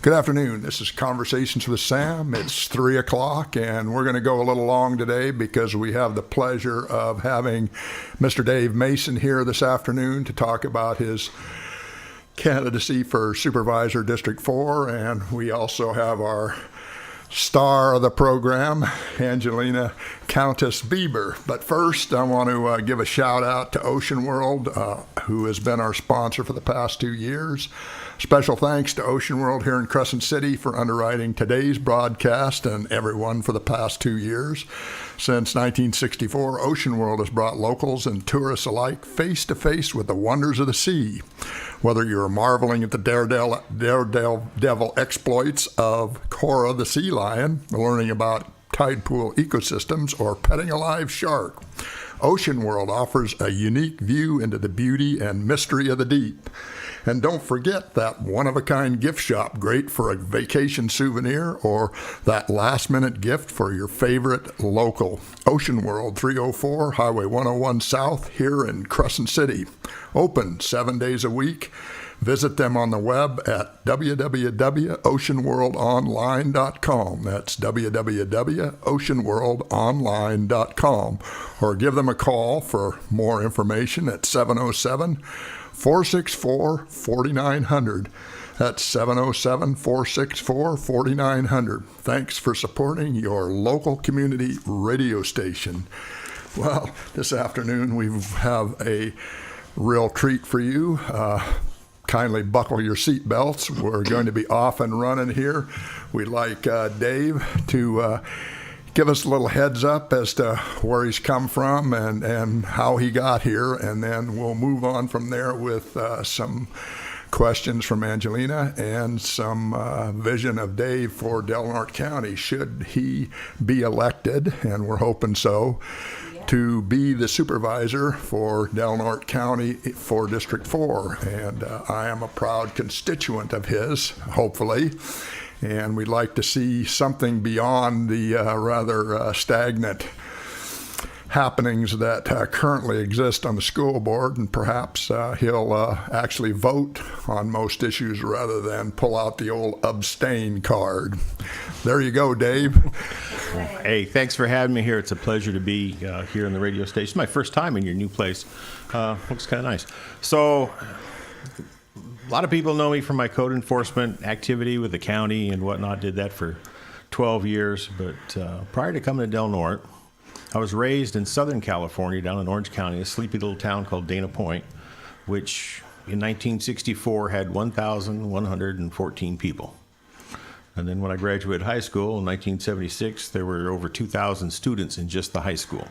Good afternoon. This is Conversations with Sam. It's 3 o'clock, and we're going to go a little long today because we have the pleasure of having Mr. Dave Mason here this afternoon to talk about his candidacy for Supervisor District 4, and we also have our star of the program, Angelina, Countess Bieber. But first, I want to give a shout out to Ocean World, who has been our sponsor for the past 2 years. Special thanks to Ocean World here in Crescent City for underwriting today's broadcast and everyone for the past 2 years. Since 1964, Ocean World has brought locals and tourists alike face to face with the wonders of the sea. Whether you're marveling at the daredevil exploits of Cora the sea lion, learning about tide pool ecosystems, or petting a live shark, Ocean World offers a unique view into the beauty and mystery of the deep. And don't forget that one-of-a-kind gift shop, great for a vacation souvenir or that last-minute gift for your favorite local. Ocean World, 304 Highway 101 South here in Crescent City. Open 7 days a week. Visit them on the web at www.oceanworldonline.com. That's www.oceanworldonline.com. Or give them a call for more information at 707-464-4900. That's 707-464-4900. Thanks for supporting your local community radio station. Well, this afternoon we have a real treat for you. Kindly buckle your seatbelts. We're going to be off and running here. We'd like Dave to give us a little heads up as to where he's come from and how he got here, and then we'll move on from there with some questions from Angelina and some vision of Dave for Del Norte County, should he be elected, and we're hoping so, to be the supervisor for Del Norte County for District 4. And I am a proud constituent of his, hopefully. And we'd like to see something beyond the rather stagnant happenings that currently exist on the school board, and perhaps he'll actually vote on most issues rather than pull out the old abstain card. There you go, Dave. Hey, thanks for having me here. It's a pleasure to be here in the radio station. It's my first time in your new place. Looks kind of nice. So, a lot of people know me from my code enforcement activity with the county and whatnot. Did that for 12 years. But prior to coming to Del Norte, I was raised in Southern California, down in Orange County, a sleepy little town called Dana Point, which in 1964 had 1,114 people. And then when I graduated high school in 1976, there were over 2,000 students in just the high school.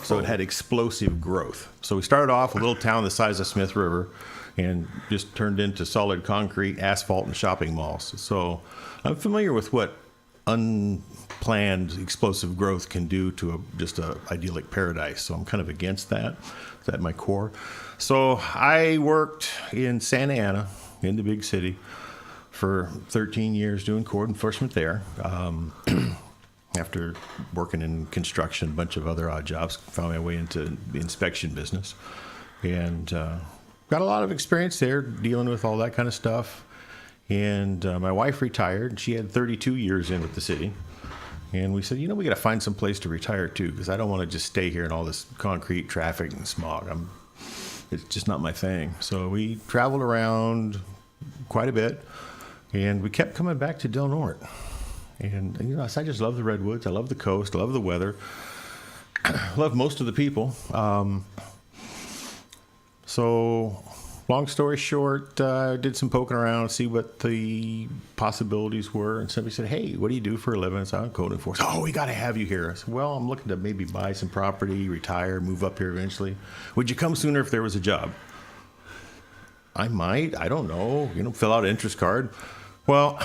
So it had explosive growth. So we started off a little town the size of Smith River and just turned into solid concrete, asphalt, and shopping malls. So I'm familiar with what unplanned explosive growth can do to just a idyllic paradise. So I'm kind of against that. It's at my core. So I worked in Santa Ana, in the big city, for 13 years doing code enforcement there. After working in construction, a bunch of other odd jobs, found my way into the inspection business. And got a lot of experience there dealing with all that kind of stuff. And my wife retired. She had 32 years in with the city. And we said, we got to find some place to retire to, because I don't want to just stay here in all this concrete traffic and smog. It's just not my thing. So we traveled around quite a bit, and we kept coming back to Del Norte. And, I just love the redwoods. I love the coast. I love the weather. I love most of the people. So long story short, did some poking around, see what the possibilities were, and somebody said, "Hey, what do you do for a living?" I said, "I'm code enforcement." "Oh, we got to have you here." I said, "Well, I'm looking to maybe buy some property, retire, move up here eventually. Would you come sooner if there was a job?" "I might. I don't know. Fill out an interest card." Well,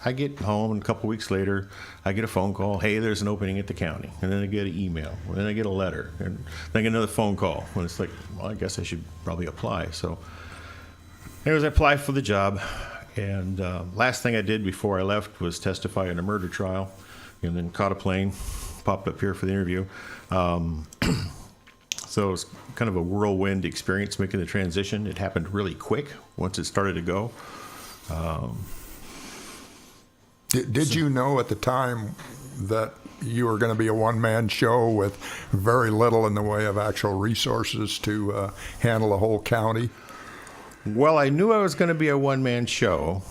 I get home, and a couple weeks later, I get a phone call. "Hey, there's an opening at the county." And then I get an email. And then I get a letter. And then I get another phone call. And it's like, well, I guess I should probably apply. So anyways, I applied for the job. And last thing I did before I left was testify in a murder trial. And then caught a plane, popped up here for the interview. So it was kind of a whirlwind experience making the transition. It happened really quick once it started to go. Did you know at the time that you were going to be a one-man show with very little in the way of actual resources to handle a whole county? Well, I knew I was going to be a one-man show.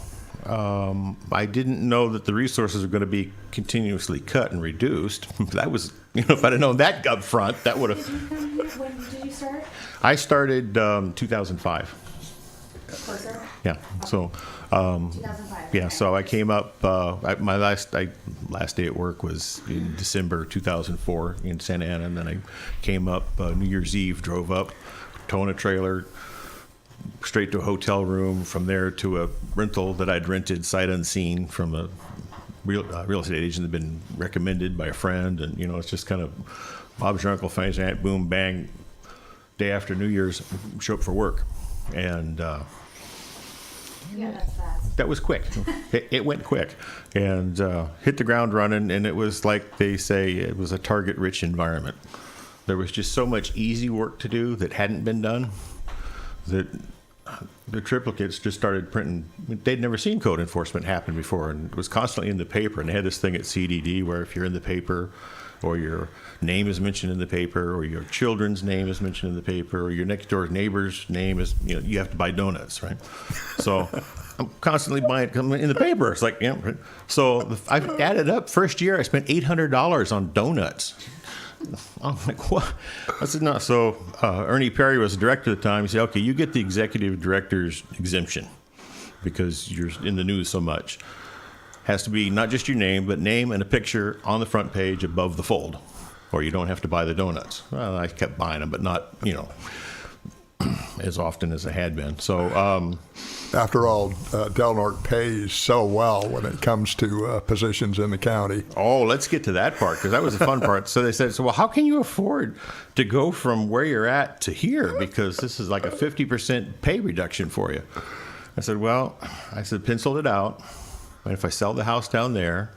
I didn't know that the resources were going to be continuously cut and reduced. That was, if I'd have known that up front, that would have. When did you start? I started 2005. Closer? Yeah. So. 2005. Yeah. So I came up. My last day at work was in December 2004 in Santa Ana, and then I came up New Year's Eve, drove up, towing a trailer, straight to a hotel room, from there to a rental that I'd rented sight unseen from a real estate agent that had been recommended by a friend. And, it's just kind of Bob's your uncle, finds your aunt, boom, bang, day after New Year's, show up for work. And Yeah, that's fast. that was quick. It went quick. And hit the ground running, and it was like they say, it was a target-rich environment. There was just so much easy work to do that hadn't been done, that the triplicates just started printing. They'd never seen code enforcement happen before, and it was constantly in the paper. And they had this thing at CDD where if you're in the paper, or your name is mentioned in the paper, or your children's name is mentioned in the paper, or your next door neighbor's name is, you have to buy donuts, right? So I'm constantly buying in the paper. It's like, right? So I added up. First year, I spent $800 on donuts. I'm like, what? I said, no. So Ernie Perry was the director at the time. He said, okay, you get the executive director's exemption because you're in the news so much. Has to be not just your name, but name and a picture on the front page above the fold, or you don't have to buy the donuts. Well, I kept buying them, but not, as often as I had been. So, After all, Del Norte pays so well when it comes to positions in the county. oh, let's get to that part, because that was the fun part. So they said, well, how can you afford to go from where you're at to here? Because this is like a 50% pay reduction for you. I said, penciled it out. And if I sell the house down there,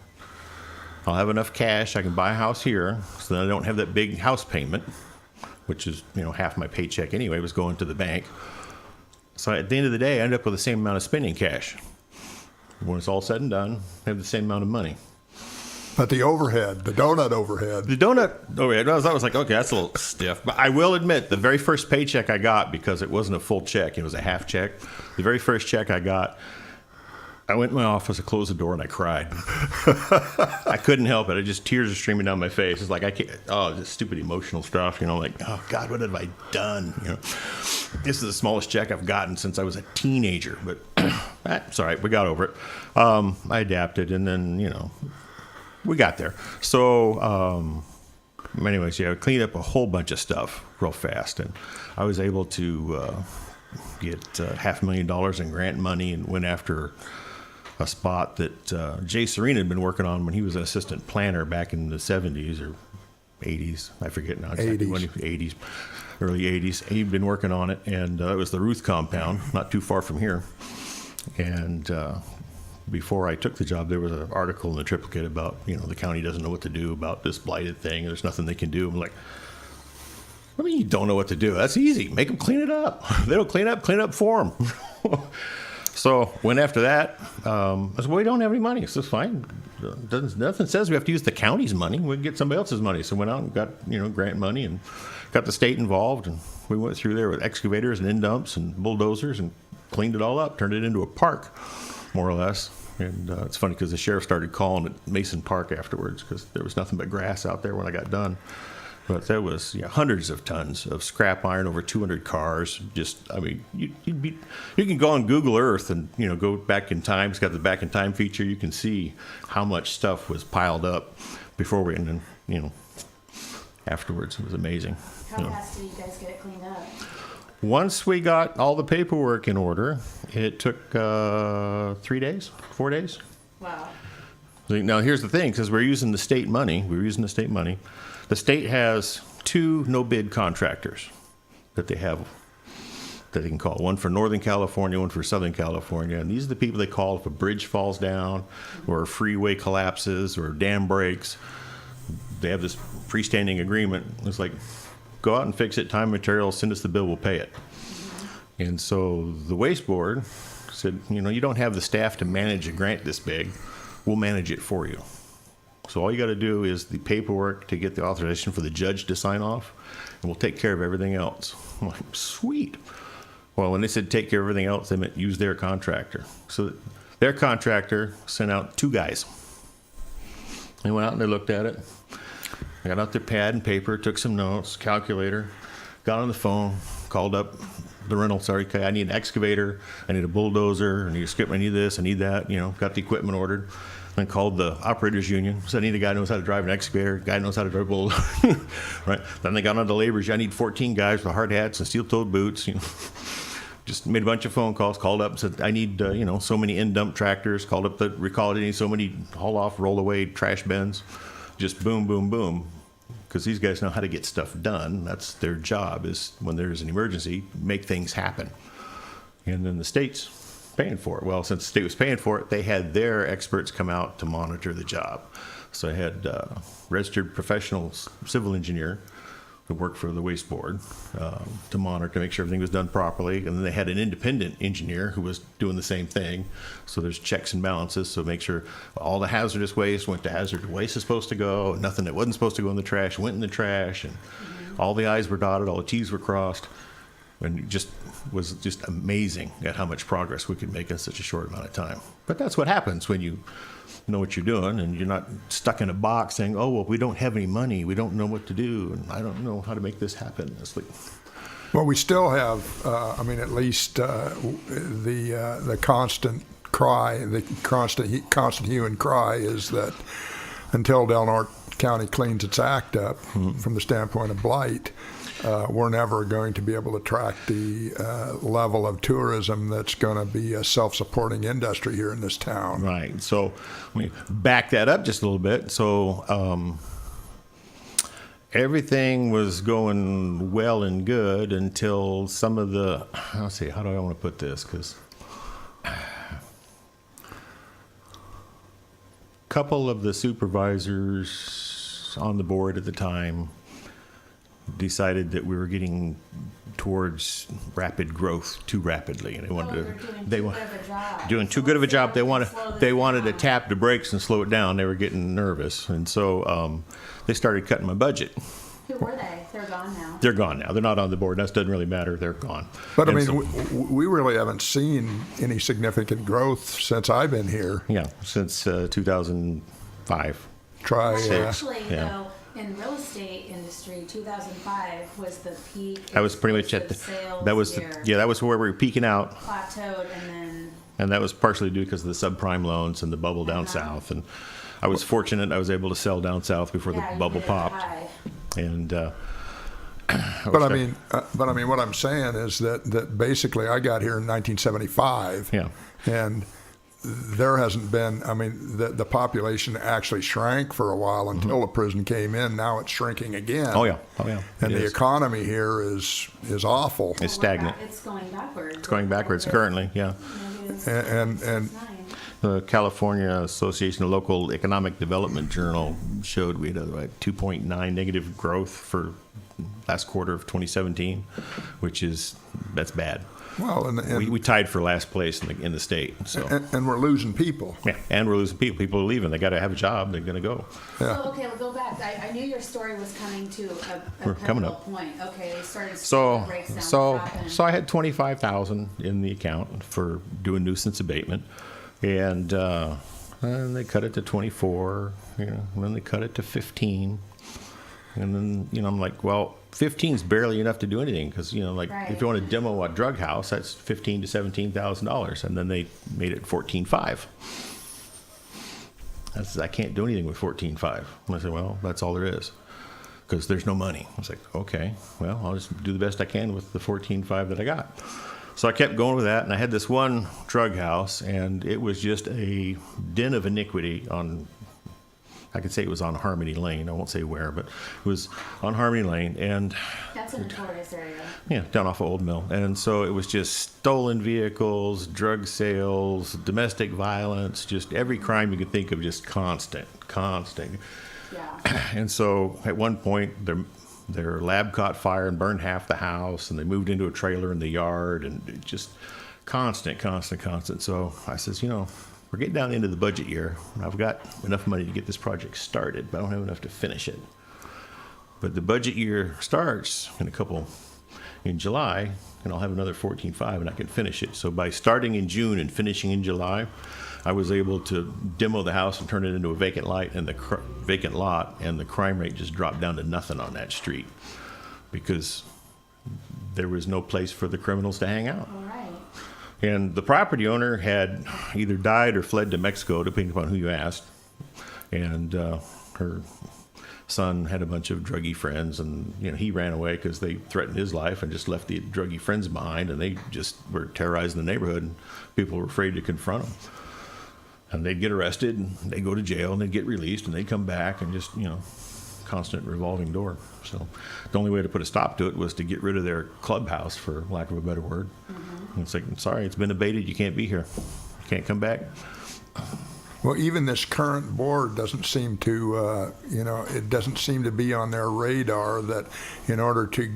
I'll have enough cash. I can buy a house here, so then I don't have that big house payment, which is, half my paycheck anyway was going to the bank. So at the end of the day, I end up with the same amount of spending cash. When it's all said and done, I have the same amount of money. But the overhead, the donut overhead. The donut overhead, I was like, okay, that's a little stiff. But I will admit, the very first paycheck I got, because it wasn't a full check, it was a half check. The very first check I got, I went in my office, I closed the door, and I cried. I couldn't help it. Tears are streaming down my face. It's like, I can't, this stupid emotional stuff, like, oh, God, what have I done? This is the smallest check I've gotten since I was a teenager. But that's all right. We got over it. I adapted, and then, we got there. So, anyways, I cleaned up a whole bunch of stuff real fast. And I was able to get $500,000 in grant money and went after a spot that Jay Serena had been working on when he was an assistant planner back in the 70s or 80s. I forget now. Exactly 80s, early 80s. He'd been working on it, and it was the Ruth compound, not too far from here. And before I took the job, there was an article in the Triplicate about, the county doesn't know what to do about this blighted thing. There's nothing they can do. I'm like, what do you mean you don't know what to do? That's easy. Make them clean it up. They don't clean it up for them. So went after that. I said, well, we don't have any money. So it's fine. Nothing says we have to use the county's money. We can get somebody else's money. So went out and got, grant money and got the state involved. And we went through there with excavators and end dumps and bulldozers and cleaned it all up, turned it into a park, more or less. And it's funny because the sheriff started calling it Mason Park afterwards because there was nothing but grass out there when I got done. But there was hundreds of tons of scrap iron, over 200 cars. You can go on Google Earth and go back in time. It's got the back in time feature. You can see how much stuff was piled up before we, and then afterwards. It was amazing. How fast did you guys get it cleaned up? Once we got all the paperwork in order, it took 4 days. Wow. Now here's the thing, because we're using the state money. The state has 2 no-bid contractors that they can call. One for Northern California, one for Southern California. And these are the people they call if a bridge falls down or a freeway collapses or a dam breaks. They have this freestanding agreement. It's like, go out and fix it, time and material, send us the bill, we'll pay it. And so the Waste Board said, you don't have the staff to manage a grant this big. we'll manage it for you. So all you got to do is the paperwork to get the authorization for the judge to sign off, and we'll take care of everything else. I'm like, sweet. Well, when they said take care of everything else, they meant use their contractor. So their contractor sent out 2 guys. They went out and they looked at it. They got out their pad and paper, took some notes, calculator, got on the phone, called up the rental. Sorry, I need an excavator, I need a bulldozer, I need a skip, I need this, I need that. Got the equipment ordered. Then called the operators union. Said I need a guy who knows how to drive an excavator, a guy who knows how to drive a bulldozer. Right. Then they got on the laborers. I need 14 guys with hard hats and steel-toed boots. Just made a bunch of phone calls. Called up and said I need so many in-dump tractors. Called up the recall. I need so many haul-off, roll-away trash bins. Just boom, boom, boom. Because these guys know how to get stuff done. That's their job, is when there's an emergency, make things happen. And then the state's paying for it. Well, since the state was paying for it, they had their experts come out to monitor the job. So I had a registered professional civil engineer who worked for the waste board to monitor, to make sure everything was done properly. And then they had an independent engineer who was doing the same thing. So there's checks and balances. So make sure all the hazardous waste went to hazardous waste is supposed to go. Nothing that wasn't supposed to go in the trash went in the trash. And all the I's were dotted, all the T's were crossed. And it just was just amazing at how much progress we could make in such a short amount of time. But that's what happens when you know what you're doing and you're not stuck in a box saying, oh, well, we don't have any money, we don't know what to do, and I don't know how to make this happen. It's like, Well, we still have, at least the constant cry, the constant hue and cry is that until Del Norte County cleans its act up from the standpoint of blight, we're never going to be able to attract the level of tourism that's going to be a self-supporting industry here in this town. right. So let me back that up just a little bit. So everything was going well and good until some of the, let's see, how do I want to put this? Because a couple of the supervisors on the board at the time decided that we were getting towards rapid growth too rapidly, and they wanted doing too good of a job. They wanted to tap the brakes and slow it down. They were getting nervous, and so they started cutting my budget. Who were they? They're gone now. They're gone now. They're not on the board. That doesn't really matter. They're gone. But And I mean, so- we really haven't seen any significant growth since I've been here. yeah, since 2005. Actually, yeah. though, in real estate industry, 2005 was the peak. That was pretty much at the. Sales That was year. that was where we were peaking out. Plateaued, and then And that was partially due because of the subprime loans and the bubble down south. And I was fortunate I was able to sell down south before yeah, the you bubble hit it popped. high. And But I mean, what I'm saying is that basically I got here in 1975, yeah, and there hasn't been. I mean, the population actually shrank for a while until the prison came in. Now it's shrinking again. oh yeah, And It the is. economy here is awful. It's stagnant. It's going backwards. It's going backwards currently. Yeah, And the California Association of Local Economic Development Journal showed we had a 2.9 negative growth for last quarter of 2017, that's bad. well, and We tied for last place in the state. So and we're losing people. yeah, and we're losing people. People are leaving. They got to have a job. They're going to go. Yeah. So, okay, we'll go back. I knew your story was coming to a We're coming pivotal up. point. Okay, they started So, the breaks down. so, What happened? so I had 25,000 in the account for doing nuisance abatement, and they cut it to 24. And then they cut it to 15, and then I'm like, well, 15 is barely enough to do anything because Right. if you want to demo a drug house, that's $15,000 to $17,000, and then they made it 14.5. I can't do anything with 14.5. And I said, well, that's all there is. Because there's no money. I was like, okay, well, I'll just do the best I can with the 14.5 that I got. So I kept going with that, and I had this one drug house, and it was just a den of iniquity on, I could say it was on Harmony Lane. I won't say where, but it was on Harmony Lane, and That's a notorious area. yeah, down off of Old Mill. And so it was just stolen vehicles, drug sales, domestic violence, just every crime you could think of, just constant. Yeah. And so at one point, their lab caught fire and burned half the house, and they moved into a trailer in the yard, and it just constant. So I says, we're getting down into the budget year. I've got enough money to get this project started, but I don't have enough to finish it. But the budget year starts in July, and I'll have another 14.5 and I can finish it. So by starting in June and finishing in July, I was able to demo the house and turn it into a vacant lot, and the crime rate just dropped down to nothing on that street because there was no place for the criminals to hang out. All right. And the property owner had either died or fled to Mexico, depending upon who you asked. And her son had a bunch of druggy friends, and he ran away because they threatened his life and just left the druggy friends behind, and they just were terrorizing the neighborhood, and people were afraid to confront them. And they'd get arrested, and they'd go to jail, and they'd get released, and they'd come back, and just, constant revolving door. So the only way to put a stop to it was to get rid of their clubhouse, for lack of a better word. Mm-hmm. And it's like, sorry, it's been abated. You can't be here. You can't come back. Well, even this current board doesn't seem to, it doesn't seem to be on their radar that in order to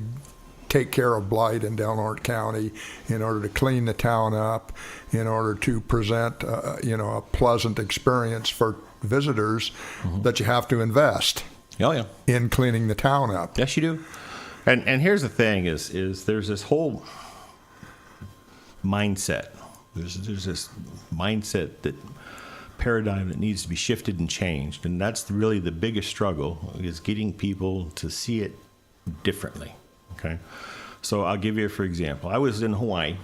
take care of blight in Del Norte County, in order to clean the town up, in order to present, a pleasant experience for visitors, mm-hmm. that you have to invest. Oh, yeah. In cleaning the town up. Yes, you do. And here's the thing is there's this whole mindset. There's this mindset, that paradigm that needs to be shifted and changed. And that's really the biggest struggle, is getting people to see it differently. Okay. So I'll give you, for example, I was in Hawaii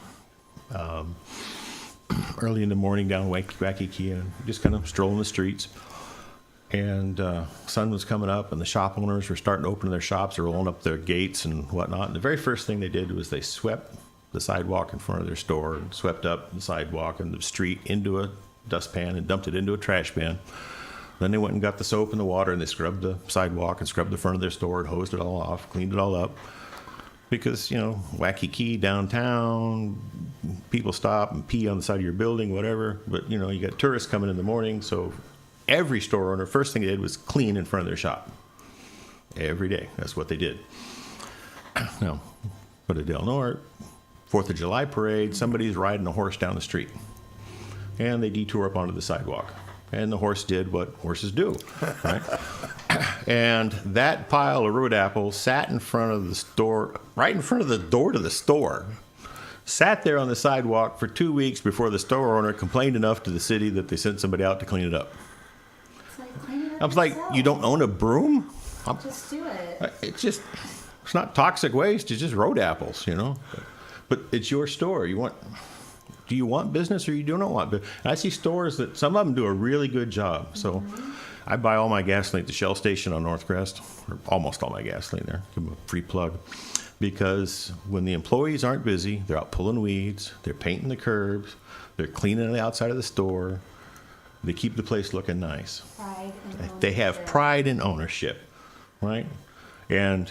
early in the morning down Waikiki, and just kind of strolling the streets. And sun was coming up, and the shop owners were starting to open their shops, or rolling up their gates and whatnot. And the very first thing they did was they swept the sidewalk in front of their store, and swept up the sidewalk and the street into a dustpan and dumped it into a trash bin. Then they went and got the soap and the water, and they scrubbed the sidewalk and scrubbed the front of their store and hosed it all off, cleaned it all up. Because, Waikiki, downtown, people stop and pee on the side of your building, whatever. But, you got tourists coming in the morning, so every store owner, first thing they did was clean in front of their shop. Every day. That's what they did. Now, go to Del Norte, 4th of July parade, somebody's riding a horse down the street. And they detour up onto the sidewalk. And the horse did what horses do, right? And that pile of road apples sat in front of the store, right in front of the door to the store, sat there on the sidewalk for 2 weeks before the store owner complained enough to the city that they sent somebody out to clean it up. It's like, clean it up I was like, yourself. You don't own a broom? Just do it. It's not toxic waste. It's just road apples, But it's your store. Do you want business, or you do not want business? And I see stores that some of them do a really good job. So mm-hmm. I buy all my gasoline at the Shell station on Northcrest, or almost all my gasoline there. Give them a free plug. Because when the employees aren't busy, they're out pulling weeds, they're painting the curbs, they're cleaning the outside of the store. They keep the place looking nice. Pride and ownership. They have pride and ownership, right? And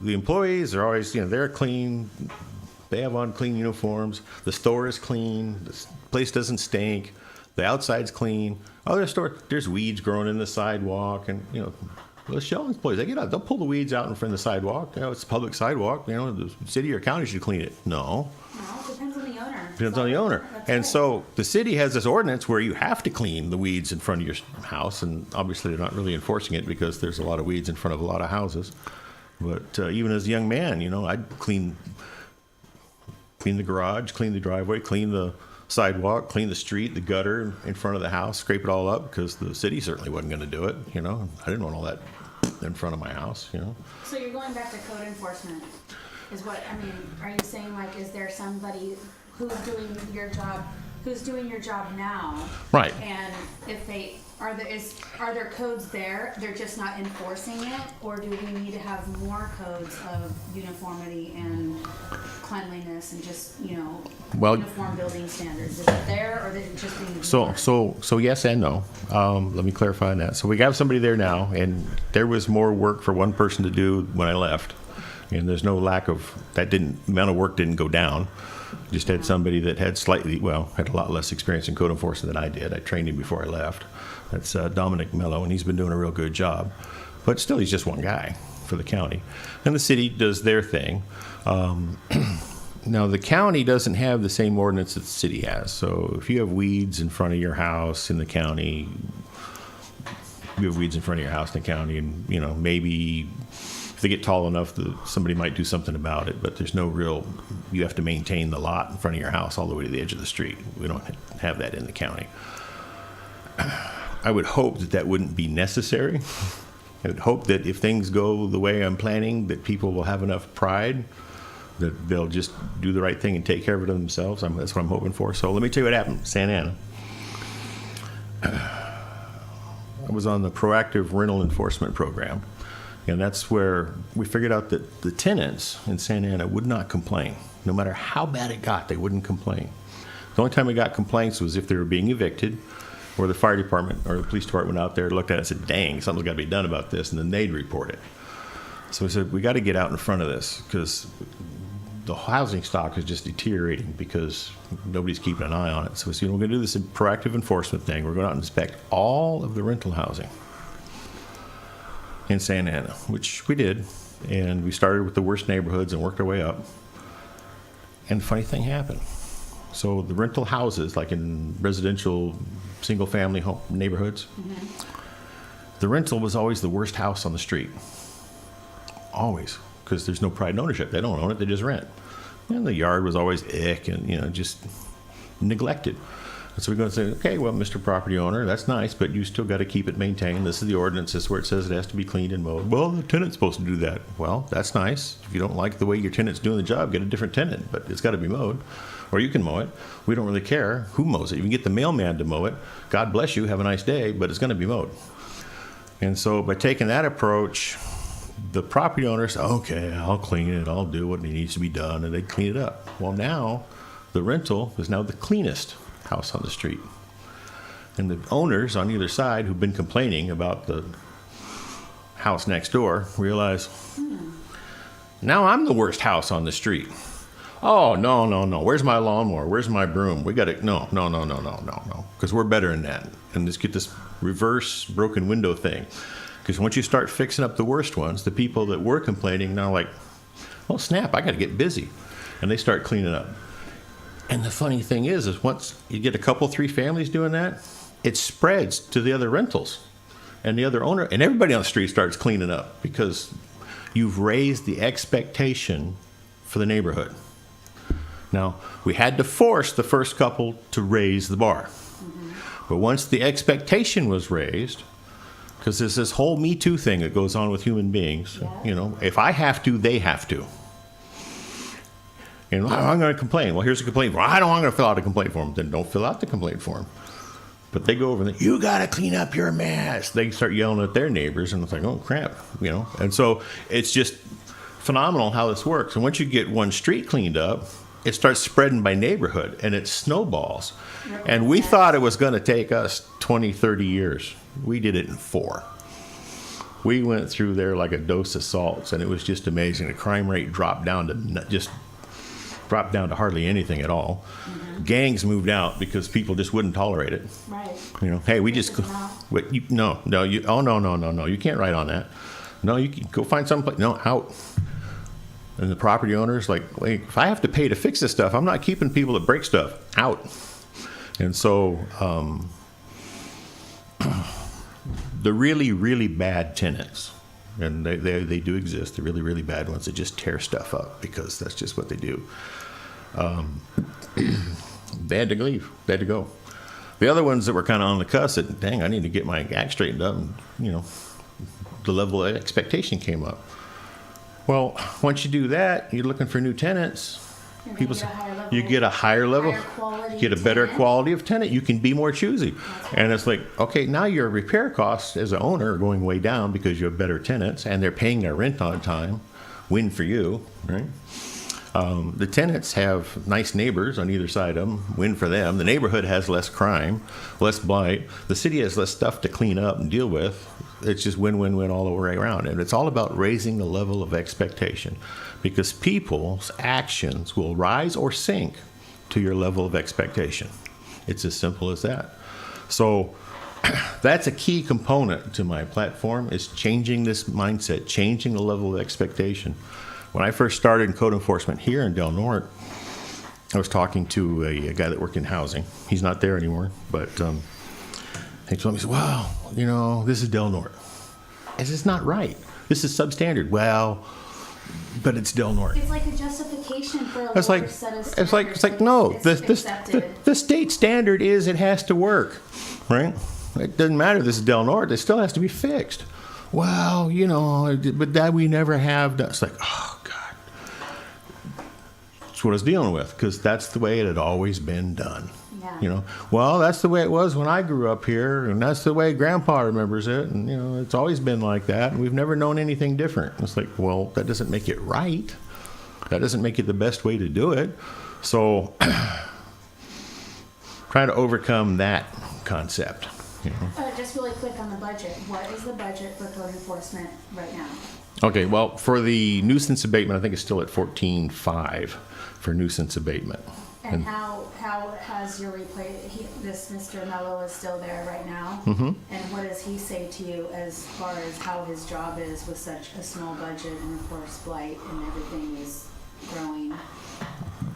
the employees are always, they're clean. They have on clean uniforms. The store is clean. The place doesn't stink. The outside's clean. Other store, there's weeds growing in the sidewalk, and the Shell employees, they get out, they'll pull the weeds out in front of the sidewalk. It's a public sidewalk. The city or county should clean it. No. No, it depends on the owner. Depends on the owner. That's And right. so the city has this ordinance where you have to clean the weeds in front of your house, and obviously they're not really enforcing it because there's a lot of weeds in front of a lot of houses. But even as a young man, I'd clean the garage, clean the driveway, clean the sidewalk, clean the street, the gutter in front of the house, scrape it all up, because the city certainly wasn't going to do it. I didn't want all that in front of my house. So you're going back to code enforcement, are you saying, is there somebody who's doing your job now? Right. And if they, are there codes there, they're just not enforcing it? Or do we need to have more codes of uniformity and cleanliness and just, uniform building standards? Is it there, or is it just being ignored? So yes and no. Let me clarify on that. So we have somebody there now, and there was more work for one person to do when I left, and there's no lack of the amount of work didn't go down. Just had somebody that had had a lot less experience in code enforcement than I did. I trained him before I left. That's Dominic Mello, and he's been doing a real good job. But still, he's just one guy for the county. And the city does their thing. Now, the county doesn't have the same ordinance that the city has. So if you have weeds in front of your house in the county, you have weeds in front of your house in the county, and, you know, maybe if they get tall enough that somebody might do something about it, but there's no real, you have to maintain the lot in front of your house all the way to the edge of the street. We don't have that in the county. I would hope that that wouldn't be necessary. I would hope that if things go the way I'm planning, that people will have enough pride that they'll just do the right thing and take care of it themselves. That's what I'm hoping for. So let me tell you what happened in Santa Ana. I was on the proactive rental enforcement program, and that's where we figured out that the tenants in Santa Ana would not complain. No matter how bad it got, they wouldn't complain. The only time we got complaints was if they were being evicted, or the fire department or the police department went out there, looked at it and said, dang, something's got to be done about this, and then they'd report it. So we said, we got to get out in front of this, because the housing stock is just deteriorating because nobody's keeping an eye on it. So we said, we're going to do this proactive enforcement thing. We're going out and inspect all of the rental housing in Santa Ana, which we did. And we started with the worst neighborhoods and worked our way up. And the funny thing happened. So the rental houses, like in residential single-family home neighborhoods, the rental was always the worst house on the street. Always. Because there's no pride in ownership. They don't own it, they just rent. And the yard was always ick and, you know, just neglected. And so we're going to say, okay, well, Mr. Property Owner, that's nice, but you still got to keep it maintained. This is the ordinance. This is where it says it has to be cleaned and mowed. Well, the tenant's supposed to do that. Well, that's nice. If you don't like the way your tenant's doing the job, get a different tenant, but it's got to be mowed. Or you can mow it. We don't really care who mows it. You can get the mailman to mow it. God bless you, have a nice day, but it's going to be mowed. And so by taking that approach, the property owner said, okay, I'll clean it, I'll do what needs to be done, and they clean it up. Well, now the rental is now the cleanest house on the street. And the owners on either side who've been complaining about the house next door realize, now I'm the worst house on the street. Oh, no. Where's my lawnmower? Where's my broom? We got to, no. Because we're better than that. And let's get this reverse broken window thing. Because once you start fixing up the worst ones, the people that were complaining now are like, well, snap, I got to get busy. And they start cleaning up. And the funny thing is once you get a couple, 3 families doing that, it spreads to the other rentals. And the other owner, and everybody on the street starts cleaning up because you've raised the expectation for the neighborhood. Now, we had to force the first couple to raise the bar. But once the expectation was raised, because there's this whole Me Too thing that goes on with human beings. Yeah. You know, if I have to, they have to. And I'm going to complain. Well, here's a complaint form. I'm going to fill out a complaint form. Then don't fill out the complaint form. But they go over and you got to clean up your mess. They start yelling at their neighbors, and it's like, oh crap, you know. And so it's just phenomenal how this works. And once you get one street cleaned up, it starts spreading by neighborhood, and it snowballs. And we thought it was going to take us 20, 30 years. We did it in 4. We went through there like a dose of salts, and it was just amazing. The crime rate dropped down to hardly anything at all. Gangs moved out because people just wouldn't tolerate it. Right. You know, hey, we just wait, you can't write on that. No, you can go find someplace. No, out. And the property owner's like, wait, if I have to pay to fix this stuff, I'm not keeping people that break stuff out. And so the really, really bad tenants, and they do exist, the really, really bad ones that just tear stuff up because that's just what they do. They had to leave. They had to go. The other ones that were kind of on the cusp said, dang, I need to get my act straightened up. And, you know, the level of expectation came up. Well, once you do that, you're looking for new tenants. People say, you get a higher level, you get a better quality of tenant. You can be more choosy. And it's like, okay, now your repair costs as an owner are going way down because you have better tenants and they're paying their rent on time. Win for you, right? The tenants have nice neighbors on either side of them. Win for them. The neighborhood has less crime, less blight. The city has less stuff to clean up and deal with. It's just win-win-win all the way around. And it's all about raising the level of expectation because people's actions will rise or sink to your level of expectation. It's as simple as that. So that's a key component to my platform is changing this mindset, changing the level of expectation. When I first started in code enforcement here in Del Norte, I was talking to a guy that worked in housing. He's not there anymore, but he told me, he said, well, you know, this is Del Norte. This is not right. This is substandard. Well, but it's Del Norte. It's like a justification for a It's lower like, set of it's standards. like no, It's accepted. the state standard is it has to work, right? It doesn't matter if this is Del Norte, it still has to be fixed. Well, you know, but that we never have done. It's like, oh, God. That's what I was dealing with, because that's the way it had always been done. Yeah. You know, well, that's the way it was when I grew up here, and that's the way Grandpa remembers it, and, you know, it's always been like that, and we've never known anything different. It's like, well, that doesn't make it right. That doesn't make it the best way to do it. So, trying to overcome that concept, you know. Just really quick on the budget. What is the budget for code enforcement right now? Okay, well, for the nuisance abatement, I think it's still at 14.5 for nuisance abatement. And how has your this Mr. Mello is still there right now? Mm-hmm. And what does he say to you as far as how his job is with such a small budget, and of course blight and everything is growing?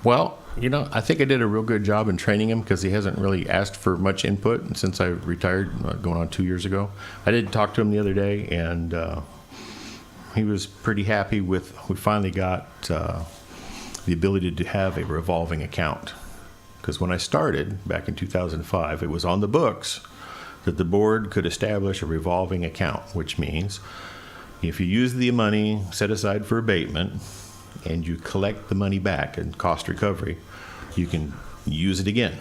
Well, you know, I think I did a real good job in training him, because he hasn't really asked for much input since I retired, going on 2 years ago. I did talk to him the other day, and he was pretty happy with, we finally got the ability to have a revolving account. Because when I started back in 2005, it was on the books that the board could establish a revolving account, which means if you use the money set aside for abatement and you collect the money back in cost recovery, you can use it again.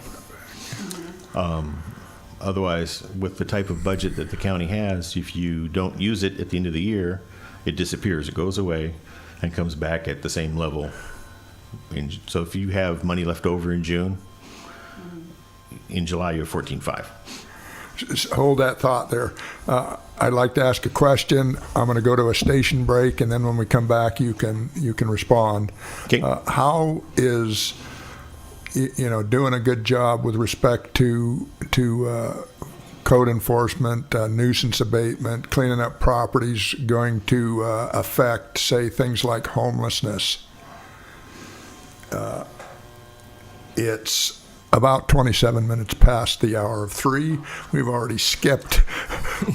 Otherwise, with the type of budget that the county has, if you don't use it at the end of the year, it disappears. It goes away and comes back at the same level. So if you have money left over in June, in July you have 14.5. Just hold that thought there. I'd like to ask a question. I'm going to go to a station break, and then when we come back, you can respond. Okay. How is doing a good job with respect to code enforcement, nuisance abatement, cleaning up properties going to affect, say, things like homelessness? It's about 27 minutes past the hour of 3. We've already skipped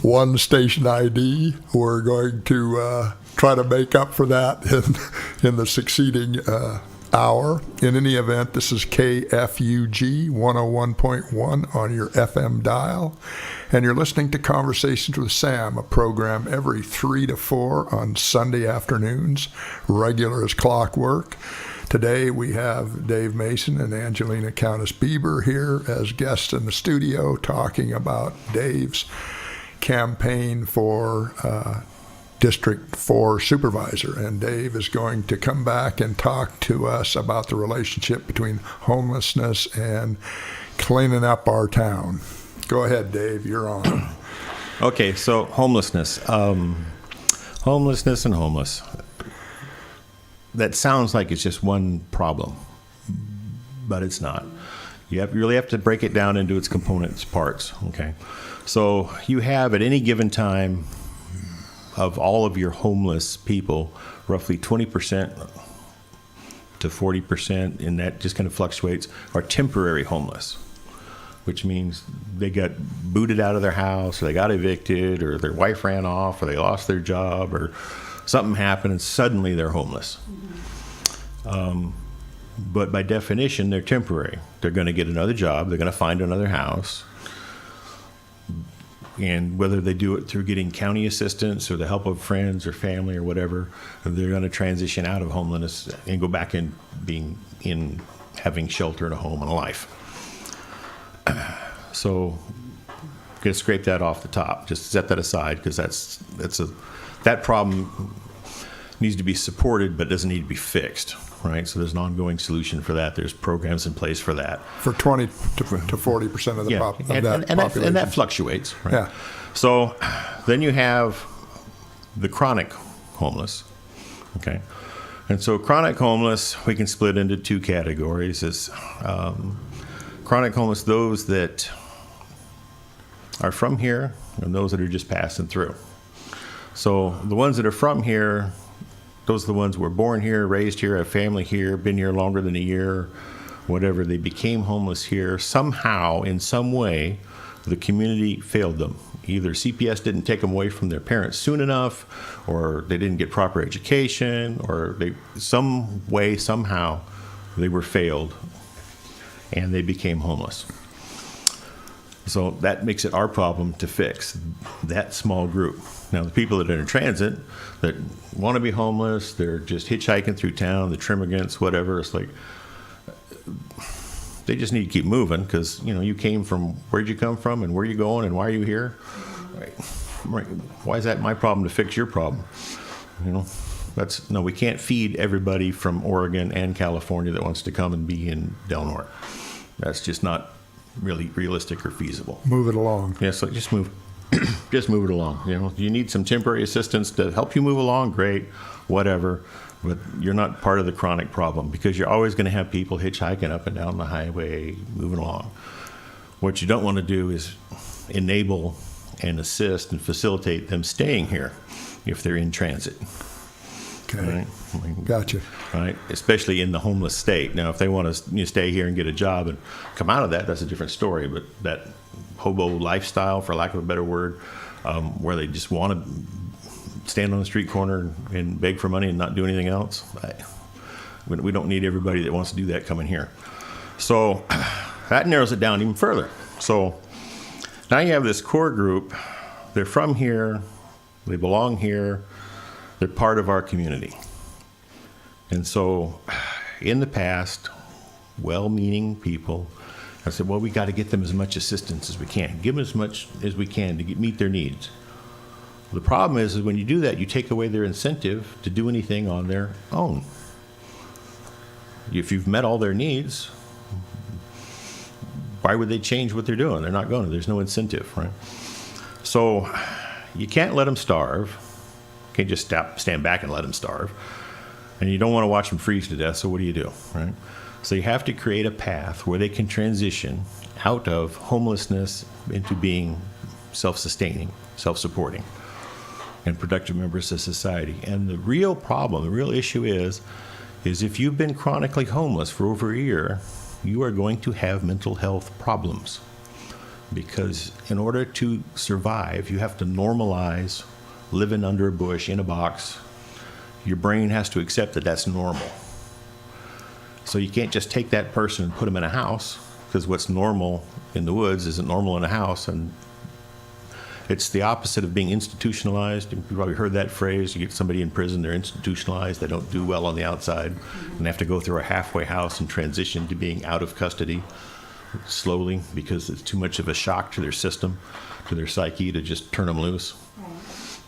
one station ID. We're going to try to make up for that in the succeeding hour. In any event, this is KFUG 101.1 on your FM dial, and you're listening to Conversations with Sam, a program every 3 to 4 on Sunday afternoons, regular as clockwork. Today we have Dave Mason and Angelina Countess Bieber here as guests in the studio, talking about Dave's campaign for District 4 supervisor. And Dave is going to come back and talk to us about the relationship between homelessness and cleaning up our town. Go ahead, Dave, you're on. Okay, so homelessness. Homelessness and homeless. That sounds like it's just one problem, but it's not. You really have to break it down into its components parts, okay? So you have at any given time of all of your homeless people, roughly 20% to 40%, and that just kind of fluctuates, are temporary homeless, which means they got booted out of their house, or they got evicted, or their wife ran off, or they lost their job, or something happened and suddenly they're homeless. But by definition, they're temporary. They're going to get another job. They're going to find another house. And whether they do it through getting county assistance or the help of friends or family or whatever, they're going to transition out of homelessness and go back in having shelter and a home and a life. So going to scrape that off the top. Just set that aside, because that problem needs to be supported, but doesn't need to be fixed, right? So there's an ongoing solution for that. There's programs in place for that. For 20 to 40% of the population. And that fluctuates, right? Yeah. So then you have the chronic homeless, okay? And so chronic homeless, we can split into two categories. Is chronic homeless, those that are from here and those that are just passing through. So the ones that are from here, those are the ones who were born here, raised here, have family here, been here longer than a year, whatever, they became homeless here. Somehow, in some way, the community failed them. Either CPS didn't take them away from their parents soon enough, or they didn't get proper education, or some way, somehow, they were failed, and they became homeless. So that makes it our problem to fix, that small group. Now, the people that are in transit that want to be homeless, they're just hitchhiking through town, the trimmigrants, whatever, it's like, they just need to keep moving because, you came from, where'd you come from and where are you going and why are you here? Right. Why is that my problem to fix your problem? No, we can't feed everybody from Oregon and California that wants to come and be in Del Norte. That's just not really realistic or feasible. Move it along. Yeah, so just move it along. You need some temporary assistance to help you move along, great, whatever. But you're not part of the chronic problem because you're always going to have people hitchhiking up and down the highway, moving along. What you don't want to do is enable and assist and facilitate them staying here if they're in transit. Okay. Right? Gotcha. Right? Especially in the homeless state. Now, if they want to stay here and get a job and come out of that, that's a different story. But that hobo lifestyle, for lack of a better word, where they just want to stand on the street corner and beg for money and not do anything else. We don't need everybody that wants to do that coming here. So that narrows it down even further. So now you have this core group. They're from here. They belong here. They're part of our community. And so in the past, well-meaning people have said, well, we got to get them as much assistance as we can. Give them as much as we can to meet their needs. The problem is when you do that, you take away their incentive to do anything on their own. If you've met all their needs, why would they change what they're doing? They're not going to. There's no incentive, right? So you can't let them starve. You can't just stand back and let them starve. And you don't want to watch them freeze to death, so what do? Right? So you have to create a path where they can transition out of homelessness into being self-sustaining, self-supporting, and productive members of society. And the real problem, the real issue is if you've been chronically homeless for over a year, you are going to have mental health problems. Because in order to survive, you have to normalize living under a bush in a box. Your brain has to accept that that's normal. So you can't just take that person and put them in a house, because what's normal in the woods isn't normal in a house. And it's the opposite of being institutionalized. You've probably heard that phrase. You get somebody in prison, they're institutionalized. They don't do well on the outside. And they have to go through a halfway house and transition to being out of custody slowly because it's too much of a shock to their system, to their psyche to just turn them loose.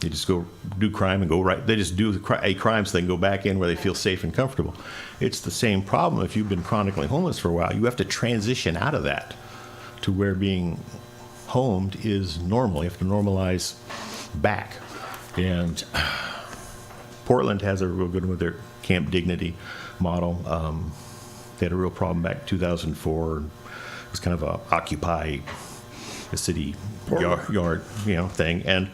They just go do crime and go right. They just do a crime so they can go back in where they feel safe and comfortable. It's the same problem if you've been chronically homeless for a while. You have to transition out of that to where being homed is normal. You have to normalize back. And Portland has a real good one with their Camp Dignity model. They had a real problem back in 2004. It was kind of a occupy the city yard thing. And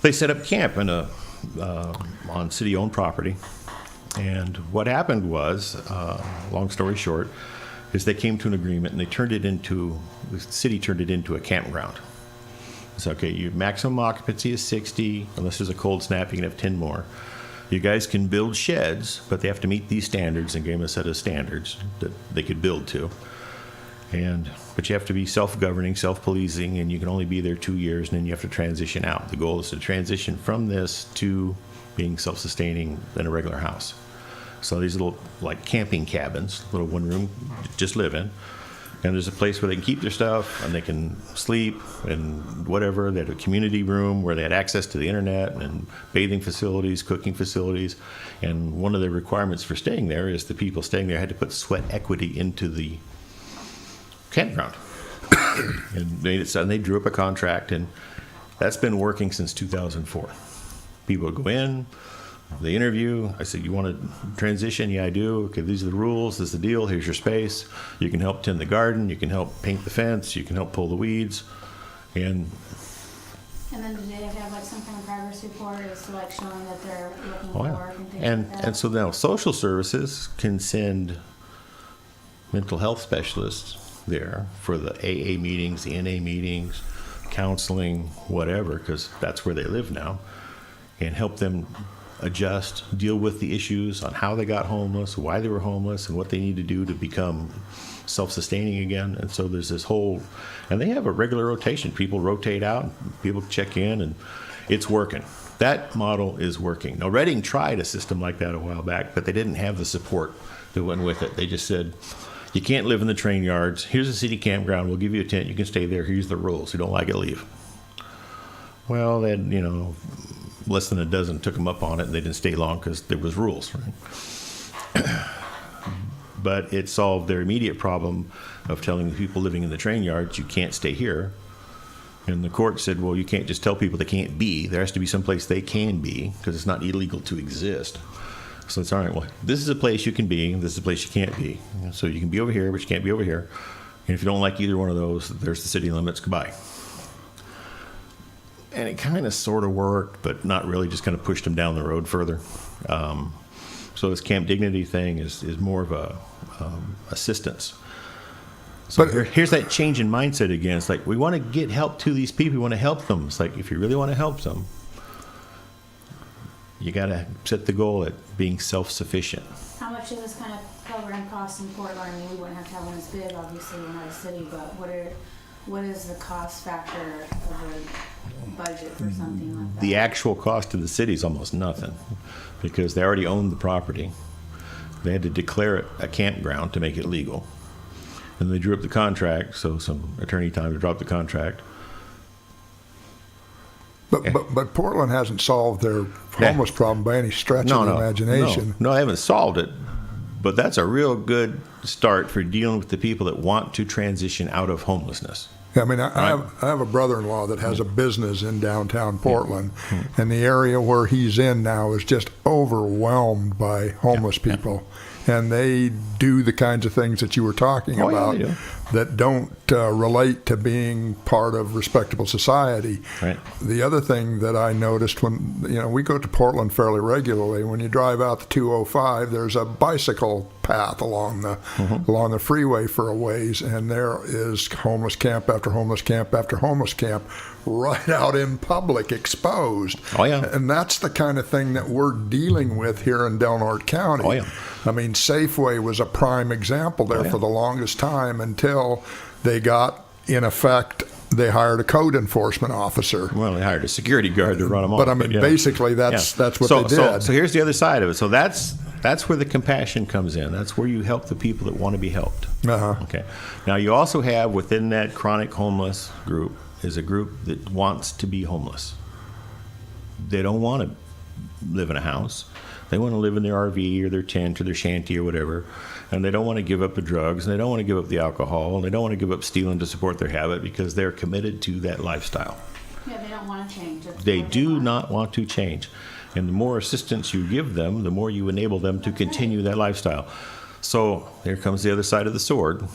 they set up camp in on city-owned property. And what happened was, long story short, is they came to an agreement and the city turned it into a campground. It's okay, your maximum occupancy is 60, unless there's a cold snap, you can have 10 more. You guys can build sheds, but they have to meet these standards and gave them a set of standards that they could build to. But you have to be self-governing, self-policing, and you can only be there 2 years, and then you have to transition out. The goal is to transition from this to being self-sustaining in a regular house. So these little, like camping cabins, little one room, just live in. And there's a place where they can keep their stuff and they can sleep and whatever. They had a community room where they had access to the internet and bathing facilities, cooking facilities. And one of the requirements for staying there is the people staying there had to put sweat equity into the campground. And they drew up a contract, and that's been working since 2004. People would go in, they interview. I said, you want to transition? Yeah, I do. Okay, these are the rules. This is the deal. Here's your space. You can help tend the garden. You can help paint the fence. You can help pull the weeds. And then do they have like some kind of progress report as to like showing that they're looking for yeah. work and things And like that? and so now social services can send mental health specialists there for the AA meetings, the NA meetings, counseling, whatever, because that's where they live now, and help them adjust, deal with the issues on how they got homeless, why they were homeless, and what they need to do to become self-sustaining again. And so there's this whole, and they have a regular rotation. People rotate out, people check in, and it's working. That model is working. Now, Reading tried a system like that a while back, but they didn't have the support that went with it. They just said, you can't live in the train yards. Here's a city campground. We'll give you a tent. You can stay there. Here's the rules. You don't like it, leave. Well, then, you know, less than a dozen took them up on it, and they didn't stay long because there was rules, right? But it solved their immediate problem of telling the people living in the train yards, you can't stay here. And the court said, well, you can't just tell people they can't be. There has to be some place they can be, because it's not illegal to exist. So it's all right, well, this is a place you can be, and this is a place you can't be. So you can be over here, but you can't be over here. And if you don't like either one of those, there's the city limits, goodbye. And it kind of sort of worked, but not really, just kind of pushed them down the road further. So this Camp Dignity thing is more of a assistance. So But- here's that change in mindset again. It's like, we want to get help to these people. We want to help them. It's like, if you really want to help them, you got to set the goal at being self-sufficient. How much does this kind of program cost in Portland? I mean, we wouldn't have to have one as big, obviously, we're not a city, but what is the cost factor of a budget for something like that? The actual cost to the city is almost nothing, because they already own the property. They had to declare it a campground to make it legal. And they drew up the contract, so some attorney time to drop the contract. But Portland hasn't solved their homeless problem by any stretch of the imagination. No, they haven't solved it, but that's a real good start for dealing with the people that want to transition out of homelessness. I mean, I have a brother-in-law that has a business in downtown Portland, and the area where he's in now is just overwhelmed by homeless people. And they do the kinds of things that you were talking about they do. that don't relate to being part of respectable society. Right. The other thing that I noticed when, we go to Portland fairly regularly, when you drive out the 205, there's a bicycle path along the freeway for a ways, and there is homeless camp after homeless camp after homeless camp right out in public, exposed. Oh, yeah. And that's the kind of thing that we're dealing with here in Del Norte County. Oh, yeah. I mean, Safeway was a prime example there for the longest time until they got, in effect, they hired a code enforcement officer. Well, they hired a security guard to run them off. But I mean, basically, that's what they did. So here's the other side of it. So that's where the compassion comes in. That's where you help the people that want to be helped. Uh-huh. Okay. Now, you also have within that chronic homeless group is a group that wants to be homeless. They don't want to live in a house. They want to live in their RV or their tent or their shanty or whatever, and they don't want to give up the drugs, and they don't want to give up the alcohol, and they don't want to give up stealing to support their habit because they're committed to that lifestyle. Yeah, they don't want to change. They do not want to change. And the more assistance you give them, the more you enable them to continue that lifestyle. So there comes the other side of the sword.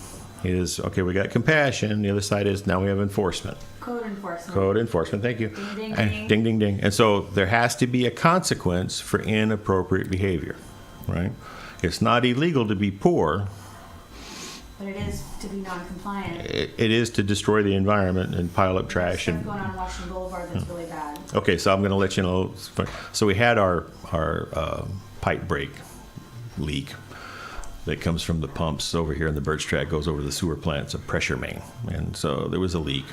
Is, okay, we got compassion. The other side is now we have enforcement. Code enforcement. Code enforcement, thank you. Ding, ding, And ding. ding, ding, ding. And so there has to be a consequence for inappropriate behavior, right? It's not illegal to be poor. But it is to be non-compliant. It is to destroy the environment and pile up trash. Stuff And going on Washington Boulevard that's really bad. okay, so I'm going to let you know. So we had our pipe break leak that comes from the pumps over here in the Birch Track, goes over the sewer plant. It's a pressure main. And so there was a leak.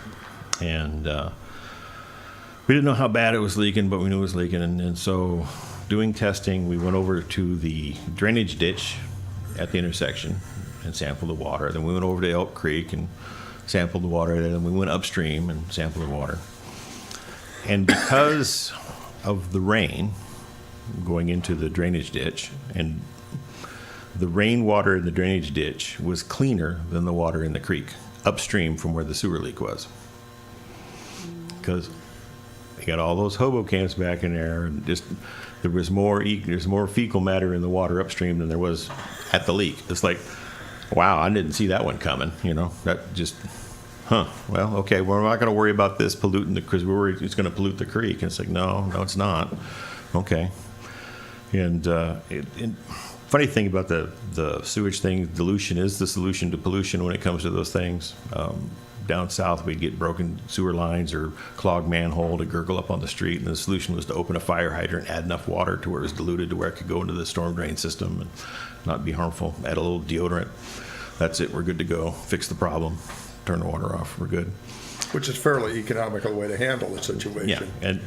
And we didn't know how bad it was leaking, but we knew it was leaking. And so doing testing, we went over to the drainage ditch at the intersection and sampled the water. Then we went over to Elk Creek and sampled the water. Then we went upstream and sampled the water. And because of the rain going into the drainage ditch, and the rainwater in the drainage ditch was cleaner than the water in the creek upstream from where the sewer leak was. Because they got all those hobo camps back in there, and just there's more fecal matter in the water upstream than there was at the leak. It's like, wow, I didn't see that one coming. That just, well, okay, we're not going to worry about this polluting because we're worried it's going to pollute the creek. And it's like, no, it's not. Okay. And funny thing about the sewage thing, dilution is the solution to pollution when it comes to those things. Down south, we'd get broken sewer lines or clogged manhole to gurgle up on the street, and the solution was to open a fire hydrant, add enough water to where it was diluted to where it could go into the storm drain system and not be harmful. Add a little deodorant. That's it. We're good to go. Fix the problem. Turn the water off. We're good. Which is a fairly economical way to handle the Yeah, situation. and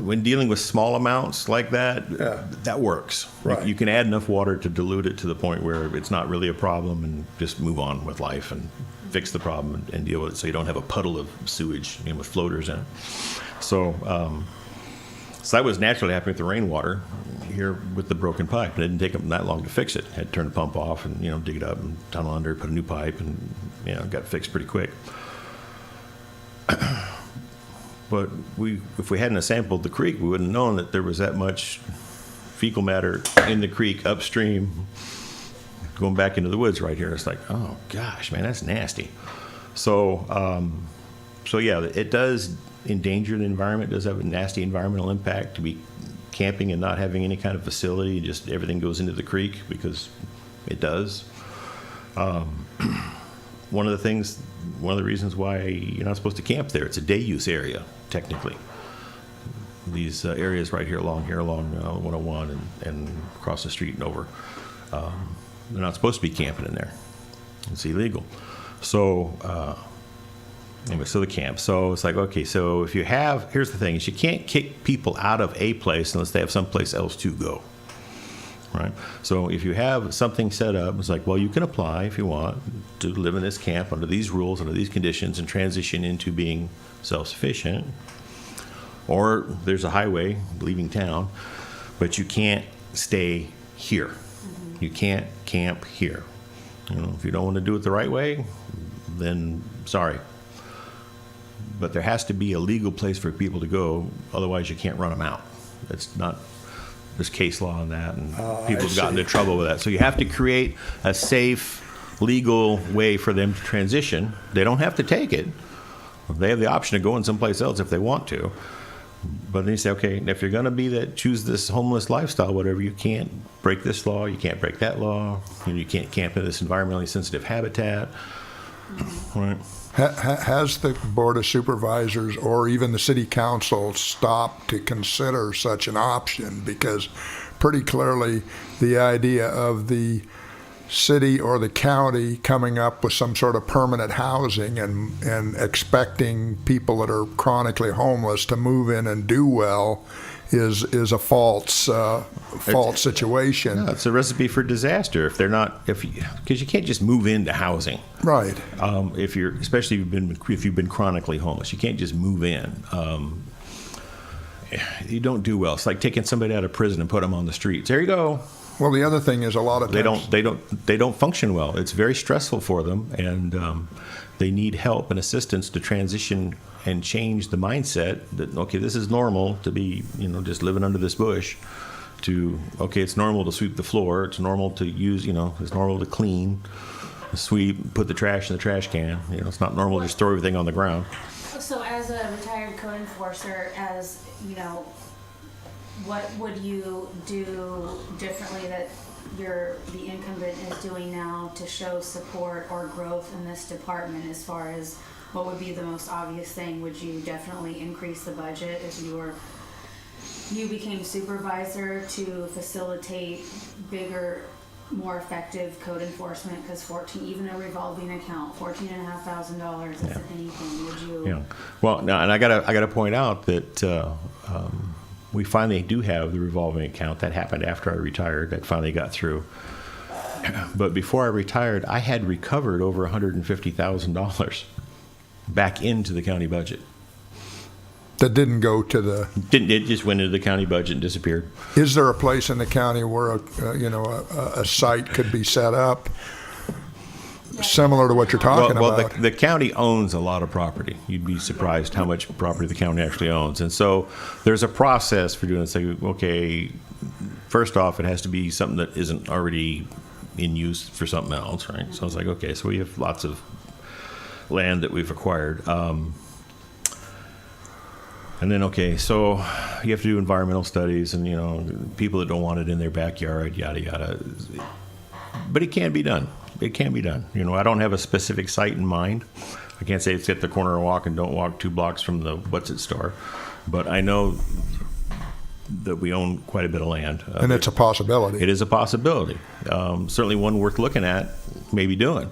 when dealing with small amounts like that, Yeah. that works. Right. You can add enough water to dilute it to the point where it's not really a problem, and just move on with life and fix the problem and deal with it, so you don't have a puddle of sewage, with floaters in it. So, so that was naturally happening with the rainwater here with the broken pipe. It didn't take them that long to fix it. Had to turn the pump off and dig it up and tunnel under, put a new pipe, and got fixed pretty quick. But if we hadn't sampled the creek, we wouldn't have known that there was that much fecal matter in the creek upstream going back into the woods right here. It's like, oh gosh, man, that's nasty. So, yeah, it does endanger the environment. It does have a nasty environmental impact to be camping and not having any kind of facility. Just everything goes into the creek because it does. One of the reasons why you're not supposed to camp there, it's a day use area, technically. These areas right here along 101 and across the street and over, they're not supposed to be camping in there. It's illegal. So, anyway, so the camp. So it's like, okay, so here's the thing, is you can't kick people out of a place unless they have someplace else to go. Right? So if you have something set up, it's like, well, you can apply if you want to live in this camp under these rules, under these conditions, and transition into being self-sufficient. Or there's a highway leaving town, but you can't stay here. Mm-hmm. You can't camp here. If you don't want to do it the right way, then sorry. But there has to be a legal place for people to go, otherwise you can't run them out. It's not. There's case law on that, and people have gotten into trouble with that. So you have to create a safe, legal way for them to transition. They don't have to take it. They have the option of going someplace else if they want to. But then you say, okay, if you're going to choose this homeless lifestyle, whatever, you can't break this law, you can't break that law, you can't camp in this environmentally sensitive habitat. Right. Has the Board of Supervisors or even the City Council stopped to consider such an option? Because pretty clearly the idea of the city or the county coming up with some sort of permanent housing and expecting people that are chronically homeless to move in and do well is a false situation. No, it's a recipe for disaster if they're not, because you can't just move into housing. Right. Especially if you've been chronically homeless, you can't just move in. You don't do well. It's like taking somebody out of prison and put them on the streets. There you go. Well, the other thing is a lot of times they don't function well. It's very stressful for them, and they need help and assistance to transition and change the mindset that, okay, this is normal to be, just living under this bush, to, okay, it's normal to sweep the floor, it's normal to use, it's normal to clean, sweep, put the trash in the trash can. It's not normal to just throw everything on the ground. So as a retired code enforcer, what would you do differently that the incumbent is doing now to show support or growth in this department? As far as what would be the most obvious thing? Would you definitely increase the budget if you became supervisor to facilitate bigger, more effective code enforcement? Because even a revolving account, $14,500 isn't anything. Would you? Yeah. Well, now, and I gotta point out that we finally do have the revolving account. That happened after I retired. That finally got through. But before I retired, I had recovered over $150,000 back into the county budget. That didn't go to the. It just went into the county budget and disappeared. Is there a place in the county where a site could be set up similar to what you're talking about? Well, the county owns a lot of property. You'd be surprised how much property the county actually owns, and so there's a process for doing it. Say, okay, first off, it has to be something that isn't already in use for something else, right? So it's like, okay, so we have lots of land that we've acquired. And then, okay, so you have to do environmental studies and, people that don't want it in their backyard, yada, yada. But it can be done. It can be done. I don't have a specific site in mind. I can't say it's at the corner of walk and don't walk 2 blocks from the What's-It store. But I know that we own quite a bit of land. And it's a possibility. It is a possibility. Certainly one worth looking at, maybe doing.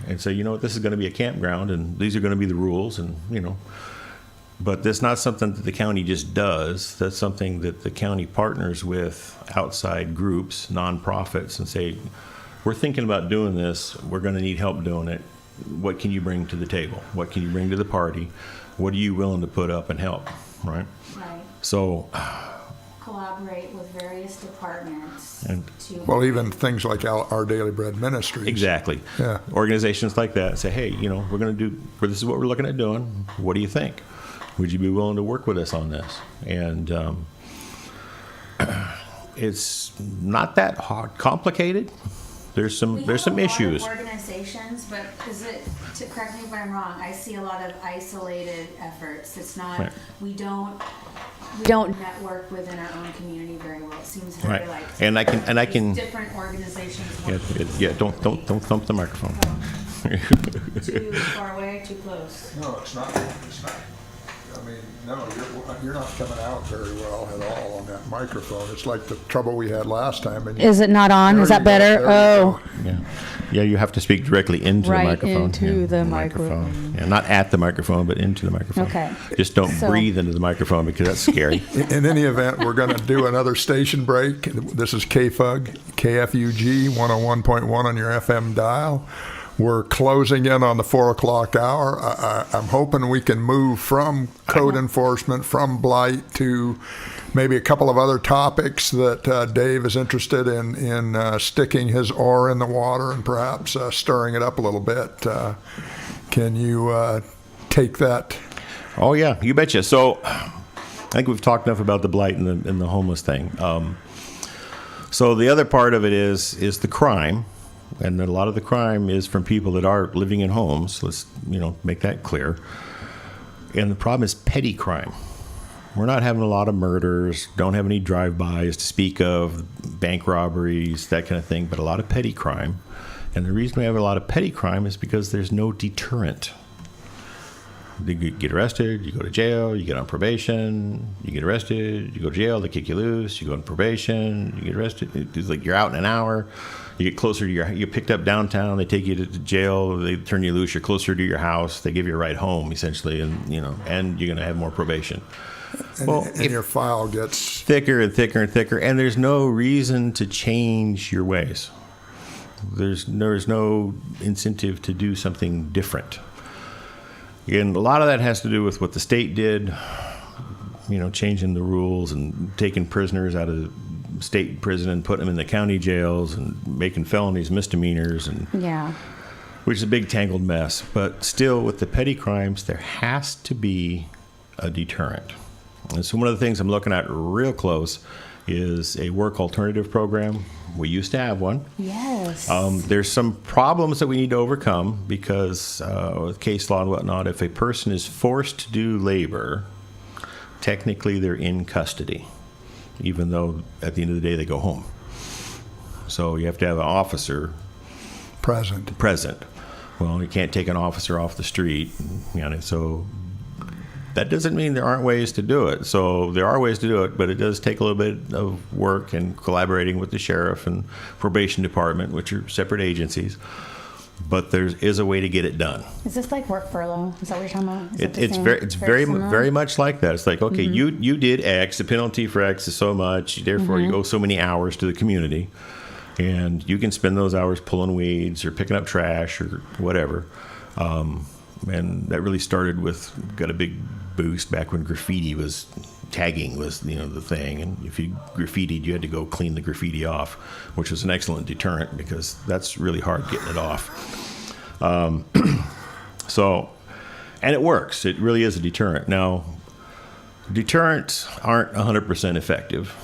And say, this is going to be a campground and these are going to be the rules and, But that's not something that the county just does. That's something that the county partners with outside groups, nonprofits, and say, we're thinking about doing this. We're going to need help doing it. What can you bring to the table? What can you bring to the party? What are you willing to put up and help, right? Right. So collaborate with various departments to. Well, even things like Our Daily Bread Ministries. Exactly. Yeah. Organizations like that say, hey, we're going to do, this is what we're looking at doing. What do you think? Would you be willing to work with us on this? And it's not that hard, complicated. There's some issues. We have a lot of organizations, but to correct me if I'm wrong, I see a lot of isolated efforts. It's not, Right. we don't network within our own community very well. It seems very Right. like. And I can. Different organizations. Yeah. Don't thump the microphone. Too far away, too close. No, it's not. I mean, no, you're not coming out very well at all on that microphone. It's like the trouble we had last time. And Is it not on? There Is that you go, better? there you Oh, go. Yeah, you have to speak directly into Right the microphone. into the microphone. Yeah, not at the microphone, but into the microphone. Okay. Just don't So- breathe into the microphone because that's scary. In any event, we're going to do another station break. This is KFUG, KFUG 101.1 on your FM dial. We're closing in on the 4 o'clock hour. I'm hoping we can move from code enforcement, from blight, to maybe a couple of other topics that Dave is interested in sticking his oar in the water and perhaps stirring it up a little bit. Can you take that? Oh yeah, you betcha. So I think we've talked enough about the blight and the homeless thing. So the other part of it is the crime. And a lot of the crime is from people that are living in homes. Let's, make that clear. And the problem is petty crime. We're not having a lot of murders, don't have any drive-bys to speak of, bank robberies, that kind of thing, but a lot of petty crime. And the reason we have a lot of petty crime is because there's no deterrent. You get arrested, you go to jail, you get on probation, you get arrested, you go to jail, they kick you loose, you go on probation, you get arrested. It's like you're out in an hour. You get closer to you're picked up downtown, they take you to jail, they turn you loose, you're closer to your house, they give you a ride home essentially, and and you're going to have more probation. And your file gets thicker and thicker and thicker, and there's no reason to change your ways. There's no incentive to do something different. And a lot of that has to do with what the state did, changing the rules and taking prisoners out of state prison and putting them in the county jails and making felonies misdemeanors, and yeah. which is a big tangled mess. But still, with the petty crimes, there has to be a deterrent. And so one of the things I'm looking at real close is a work alternative program. We used to have one. Yes. There's some problems that we need to overcome because with case law and whatnot, if a person is forced to do labor, technically they're in custody, even though at the end of the day they go home. So you have to have an officer present. Well, you can't take an officer off the street, so that doesn't mean there aren't ways to do it. So there are ways to do it, but it does take a little bit of work and collaborating with the sheriff and probation department, which are separate agencies. But there is a way to get it done. Is this like work furlough? Is that what you're talking about? Is it the It's same? very similar? very much like that. It's like, okay, you did X. The penalty for X is so much. Therefore, you owe so many hours to the community, and you can spend those hours pulling weeds or picking up trash or whatever. And that really started got a big boost back when tagging was the thing, and if you graffitied, you had to go clean the graffiti off, which was an excellent deterrent because that's really hard getting it off. So, and it works. It really is a deterrent. Now, deterrents aren't 100% effective,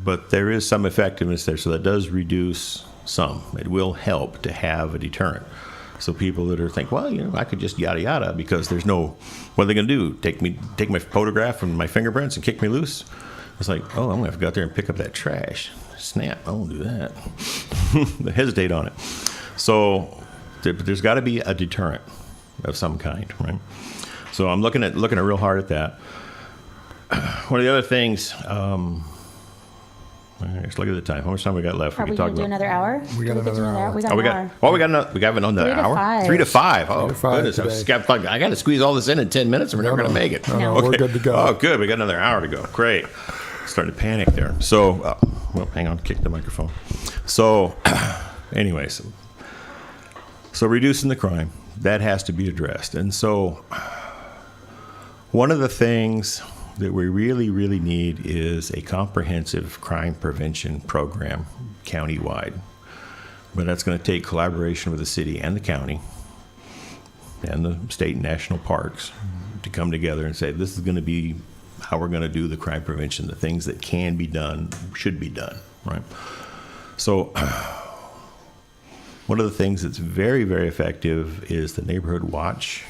but there is some effectiveness there, so that does reduce some. It will help to have a deterrent. So people that are think, well, I could just yada yada because there's no, what are they going to do? Take my photograph and my fingerprints and kick me loose? It's like, oh, I'm going to have to go out there and pick up that trash. Snap, I won't do that. Hesitate on it. So there's got to be a deterrent of some kind, right? So I'm looking at real hard at that. One of the other things, let's look at the time. How much time we got left? Are we going to do another hour? We got Did another hour. We got Oh, an hour. we got another 3 to hour? 5. 3 to 5. Oh, 3 to 5 goodness. today. I got to squeeze all this in 10 minutes and we're never going to make it. No, we're good to go. Oh, good. We got another hour to go. Great. Starting to panic there. So, well, hang on. Kick the microphone. So, anyways. So, reducing the crime, that has to be addressed. And so, one of the things that we really, really need is a comprehensive crime prevention program countywide. But that's going to take collaboration with the city and the county and the state and national parks to come together and say, this is going to be how we're going to do the crime prevention, the things that can be done, should be done, right? So one of the things that's very, very effective is the neighborhood watch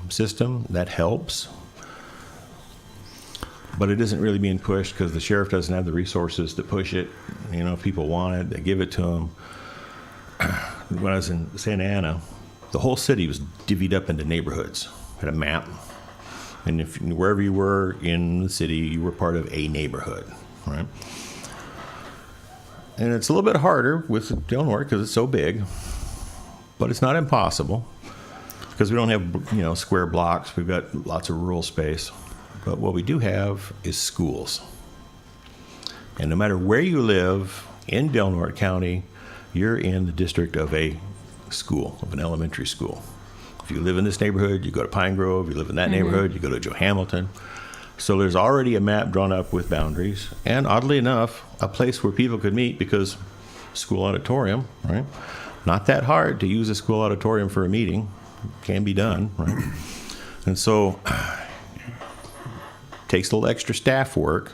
system. That helps. But it isn't really being pushed because the sheriff doesn't have the resources to push it. If people want it, they give it to them. When I was in Santa Ana, the whole city was divvied up into neighborhoods. Had a map. And wherever you were in the city, you were part of a neighborhood, right? And it's a little bit harder with Del Norte because it's so big, but it's not impossible because we don't have, square blocks. We've got lots of rural space. But what we do have is schools. And no matter where you live in Del Norte County, you're in the district of a school, of an elementary school. If you live in this neighborhood, you go to Pine Grove. You live in that neighborhood, you go to Joe Hamilton. So there's already a map drawn up with boundaries. And oddly enough, a place where people could meet because school auditorium, right? Not that hard to use a school auditorium for a meeting. Can be done, right? And so takes a little extra staff work,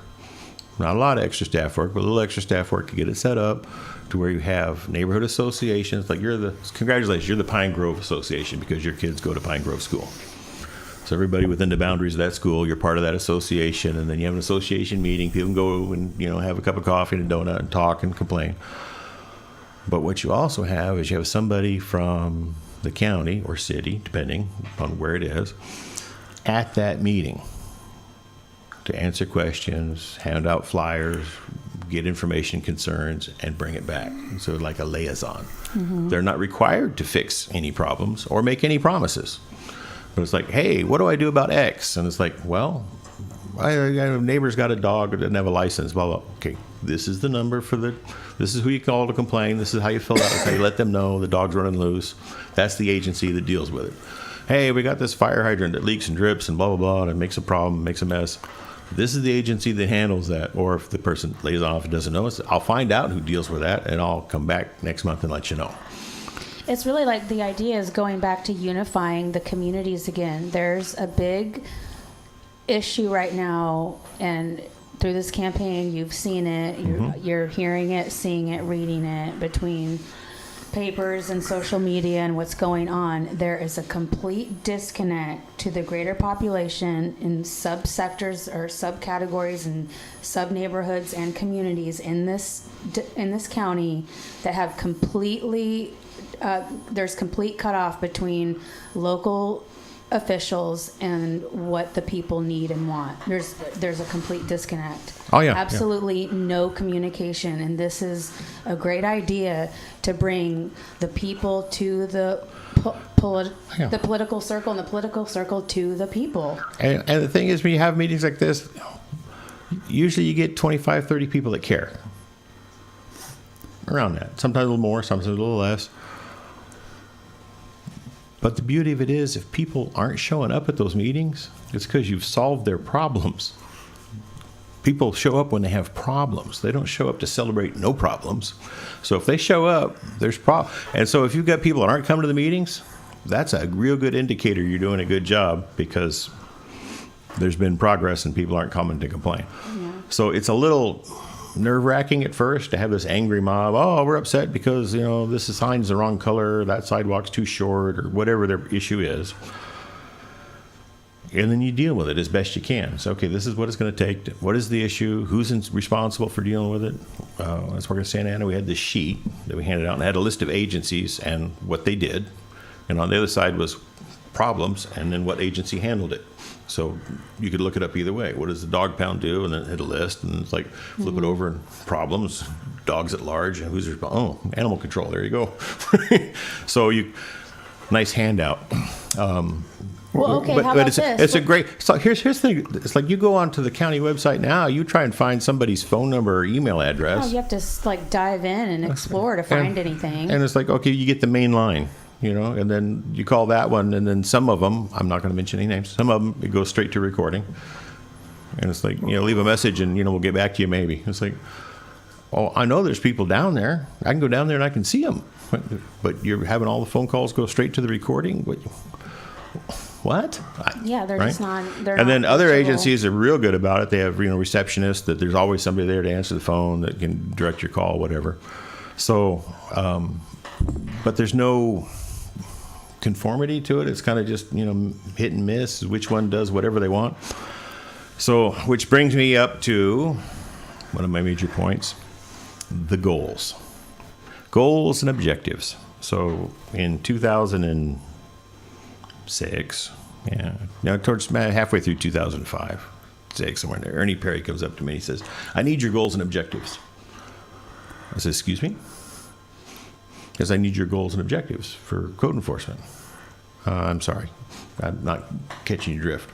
not a lot of extra staff work, but a little extra staff work to get it set up to where you have neighborhood associations. Like congratulations, you're the Pine Grove Association because your kids go to Pine Grove School. So everybody within the boundaries of that school, you're part of that association, and then you have an association meeting. People can go and have a cup of coffee and a donut and talk and complain. But what you also have is you have somebody from the county or city, depending on where it is, at that meeting to answer questions, hand out flyers, get information concerns, and bring it back. So like a liaison. Mm-hmm. They're not required to fix any problems or make any promises. But it's like, hey, what do I do about X? And it's like, well, I neighbor's got a dog that doesn't have a license, blah, blah. Okay, this is the number this is who you call to complain. This is how you fill out. This how you let them know the dog's running loose. That's the agency that deals with it. Hey, we got this fire hydrant that leaks and drips and blah, blah, blah, and it makes a problem, makes a mess. This is the agency that handles that. Or if the person lays off and doesn't know, I'll find out who deals with that, and I'll come back next month and let you know. It's really like the idea is going back to unifying the communities again. There's a big issue right now, and through this campaign, you've seen it. You're hearing it, seeing it, reading it between papers and social media and what's going on. There is a complete disconnect to the greater population in subsectors or subcategories and sub-neighborhoods and communities in this county that have completely there's complete cutoff between local officials and what the people need and want. There's a complete disconnect. Oh yeah, absolutely no communication, and this is a great idea to bring the people to the political circle and the political circle to the people. And the thing is, when you have meetings like this, usually you get 25, 30 people that care. Around that. Sometimes a little more, sometimes a little less. But the beauty of it is, if people aren't showing up at those meetings, it's because you've solved their problems. People show up when they have problems. They don't show up to celebrate no problems. So if they show up, there's problems. And so if you've got people that aren't coming to the meetings, that's a real good indicator you're doing a good job, because there's been progress and people aren't coming to complain. Yeah. So it's a little nerve-wracking at first to have this angry mob. Oh, we're upset because, this sign's the wrong color, that sidewalk's too short, or whatever their issue is. And then you deal with it as best you can. So, okay, this is what it's going to take. What is the issue? Who's responsible for dealing with it? Let's work in Santa Ana. We had this sheet that we handed out and had a list of agencies and what they did. And on the other side was problems and then what agency handled it. So you could look it up either way. What does the dog pound do? And then hit a list, and it's like flip it over and problems, dogs at large, and who's responsible? Oh, animal control. There you go. So nice handout. Well, okay, how about this? It's a great. So here's the thing. It's like you go onto the county website now. You try and find somebody's phone number or email address. Oh, you have to dive in and explore to find anything. And it's like, okay, you get the main line, and then you call that one, and then some of them, I'm not going to mention any names. Some of them it goes straight to recording, and it's like, leave a message, and we'll get back to you maybe. It's like, oh, I know there's people down there. I can go down there and I can see them, but you're having all the phone calls go straight to the recording. What? Yeah, they're right? just not. And then other agencies are real good about it. They have receptionists that there's always somebody there to answer the phone that can direct your call, whatever. So, but there's no conformity to it. It's kind of just hit and miss. Which one does whatever they want. So, which brings me up to one of my major points: the goals and objectives. So in 2006, towards halfway through 2005, 6, somewhere in there, Ernie Perry comes up to me and he says, I need your goals and objectives. I said, excuse me? Because I need your goals and objectives for code enforcement. I'm sorry, I'm not catching your drift.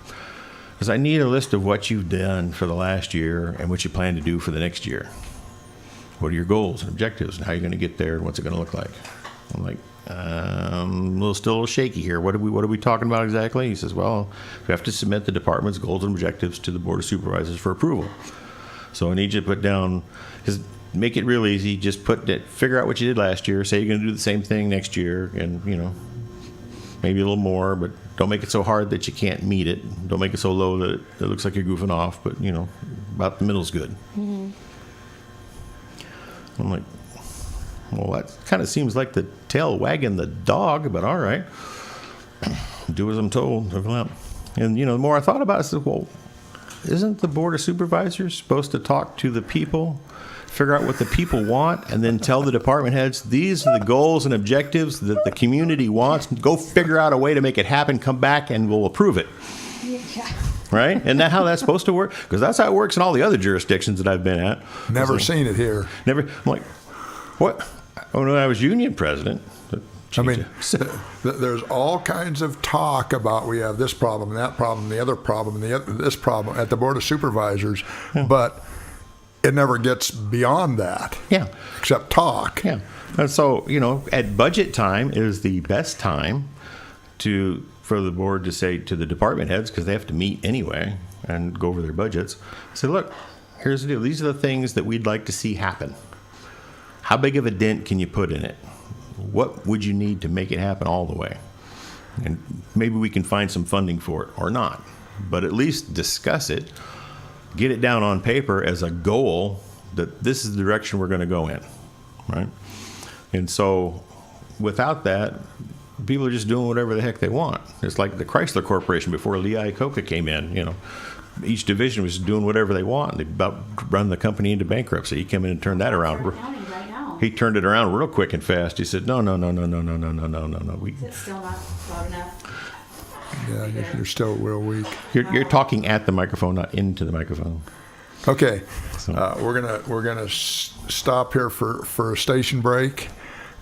Because I need a list of what you've done for the last year and what you plan to do for the next year. What are your goals and objectives and how you're going to get there and what's it going to look like? I'm like, still a little shaky here. What are we talking about exactly? He says, well, we have to submit the department's goals and objectives to the Board of Supervisors for approval. So I need you to put down, make it real easy. Just figure out what you did last year. Say you're going to do the same thing next year, and maybe a little more, but don't make it so hard that you can't meet it. Don't make it so low that it looks like you're goofing off. But about the middle's good. Mm-hmm. I'm like, well, that kind of seems like the tail wagging the dog, but all right. Do as I'm told. And, the more I thought about it, I said, well, isn't the Board of Supervisors supposed to talk to the people, figure out what the people want, and then tell the department heads, these are the goals and objectives that the community wants. Go figure out a way to make it happen, come back, and we'll approve it. Yeah. Right? Isn't that how that's supposed to work? Because that's how it works in all the other jurisdictions that I've been at. Never seen it here. Never. I'm like, what? Oh, no, I was union president. I mean, there's all kinds of talk about we have this problem, that problem, the other problem, this problem at the Board of Supervisors, but it never gets beyond that. Yeah. Except talk. Yeah. And so, at budget time is the best time for the board to say to the department heads, because they have to meet anyway and go over their budgets, say, look, here's the deal. These are the things that we'd like to see happen. How big of a dent can you put in it? What would you need to make it happen all the way? And maybe we can find some funding for it or not, but at least discuss it, get it down on paper as a goal that this is the direction we're going to go in, right? And so without that, people are just doing whatever the heck they want. It's like the Chrysler Corporation before Lee Iacocca came in, each division was doing whatever they want. They about run the company into bankruptcy. He came in and turned that around. He turned it around real quick and fast. He said, no. Is it still not loud enough? Yeah, you're still real weak. You're talking at the microphone, not into the microphone. Okay, we're gonna stop here for a station break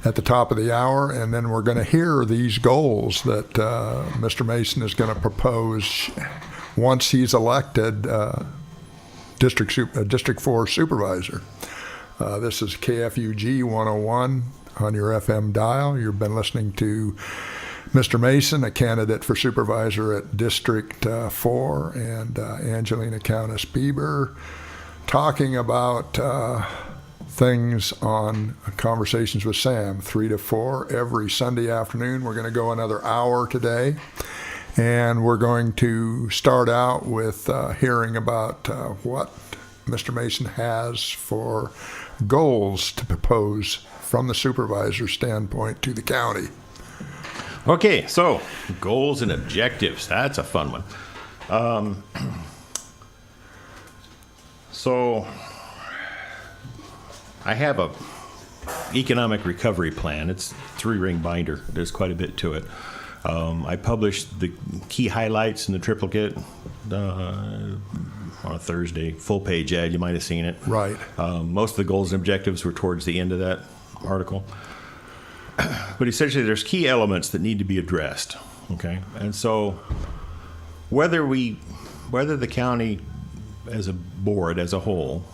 at the top of the hour, and then we're going to hear these goals that Mr. Mason is going to propose once he's elected District 4 Supervisor. This is KFUG 101 on your FM dial. You've been listening to Mr. Mason, a candidate for supervisor at District 4, and Angelina Countess Bieber, talking about things on Conversations with Sam, 3 to 4 every Sunday afternoon. We're going to go another hour today, and we're going to start out with hearing about what Mr. Mason has for goals to propose from the supervisor's standpoint to the county. Okay, so goals and objectives. That's a fun one. So I have a economic recovery plan. It's a 3-ring binder. There's quite a bit to it. I published the key highlights in the triplicate on a Thursday, full-page ad. You might have seen it. Right. Most of the goals and objectives were towards the end of that article. But essentially, there's key elements that need to be addressed. Okay, and so whether the county, as a board, as a whole,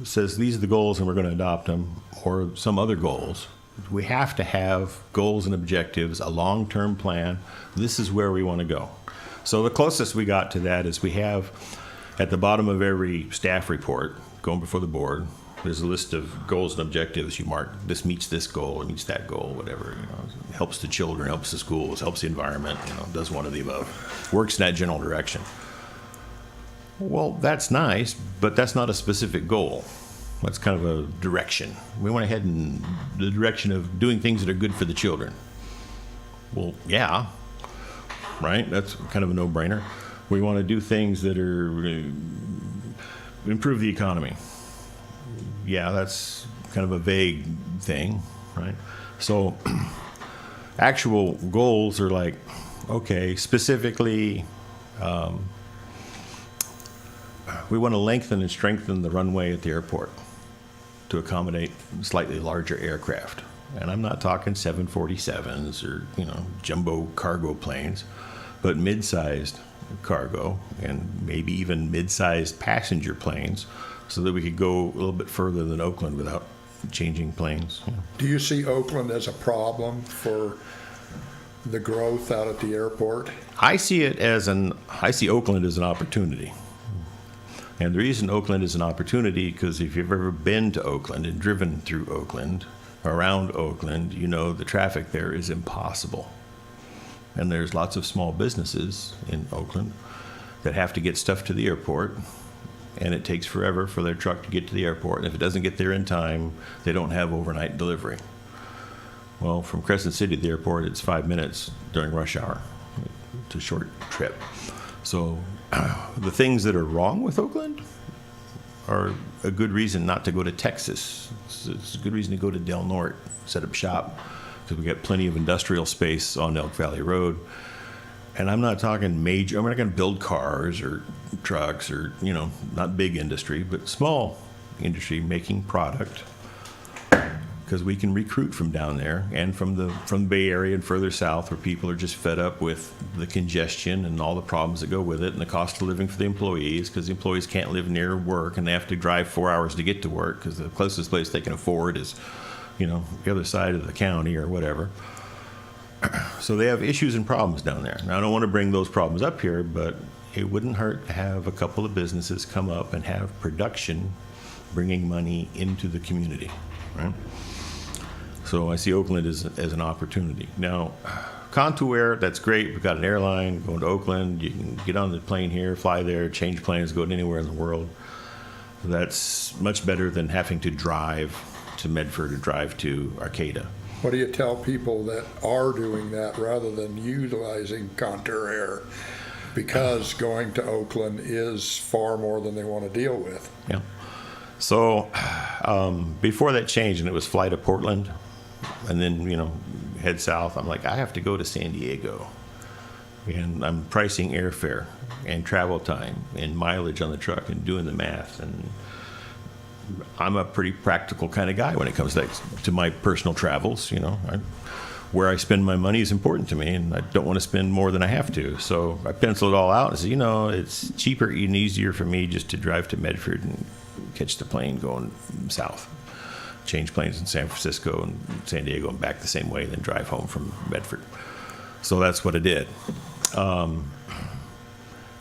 says these are the goals and we're going to adopt them, or some other goals, we have to have goals and objectives, a long-term plan. This is where we want to go. So the closest we got to that is we have at the bottom of every staff report going before the board, there's a list of goals and objectives. You mark, this meets this goal, it meets that goal, whatever. Helps the children, helps the schools, helps the environment, does one of the above. Works in that general direction. Well, that's nice, but that's not a specific goal. That's kind of a direction. We want to head in the direction of doing things that are good for the children. Well, yeah, right? That's kind of a no-brainer. We want to do things that are improve the economy. Yeah, that's kind of a vague thing, right? So actual goals are like, okay, specifically, we want to lengthen and strengthen the runway at the airport to accommodate slightly larger aircraft. And I'm not talking 747s or, jumbo cargo planes, but mid-sized cargo and maybe even mid-sized passenger planes, so that we could go a little bit further than Oakland without changing planes. Do you see Oakland as a problem for the growth out at the airport? I see Oakland as an opportunity. And the reason Oakland is an opportunity, because if you've ever been to Oakland and driven through Oakland, around Oakland, the traffic there is impossible. And there's lots of small businesses in Oakland that have to get stuff to the airport, and it takes forever for their truck to get to the airport. And if it doesn't get there in time, they don't have overnight delivery. Well, from Crescent City to the airport, it's 5 minutes during rush hour. It's a short trip. So the things that are wrong with Oakland are a good reason not to go to Texas. It's a good reason to go to Del Norte, set up shop, because we got plenty of industrial space on Elk Valley Road. And I'm not talking major, I'm not going to build cars or trucks or, not big industry, but small industry making product, because we can recruit from down there and from the Bay Area and further south, where people are just fed up with the congestion and all the problems that go with it and the cost of living for the employees, because the employees can't live near work and they have to drive 4 hours to get to work, because the closest place they can afford is, the other side of the county or whatever. So they have issues and problems down there. Now, I don't want to bring those problems up here, but it wouldn't hurt to have a couple of businesses come up and have production bringing money into the community, right? So I see Oakland as an opportunity. Now, Contour, that's great. We've got an airline going to Oakland. You can get on the plane here, fly there, change planes, go anywhere in the world. That's much better than having to drive to Medford or drive to Arcata. What do you tell people that are doing that rather than utilizing Contour Air? Because going to Oakland is far more than they want to deal with. Yeah. So before that changed, and it was fly to Portland, and then, head south, I'm like, I have to go to San Diego. And I'm pricing airfare and travel time and mileage on the truck and doing the math. And I'm a pretty practical kind of guy when it comes to my personal travels. Where I spend my money is important to me, and I don't want to spend more than I have to. So I pencil it all out and say, it's cheaper and easier for me just to drive to Medford and catch the plane going south. Change planes in San Francisco and San Diego and back the same way, then drive home from Medford. So that's what I did.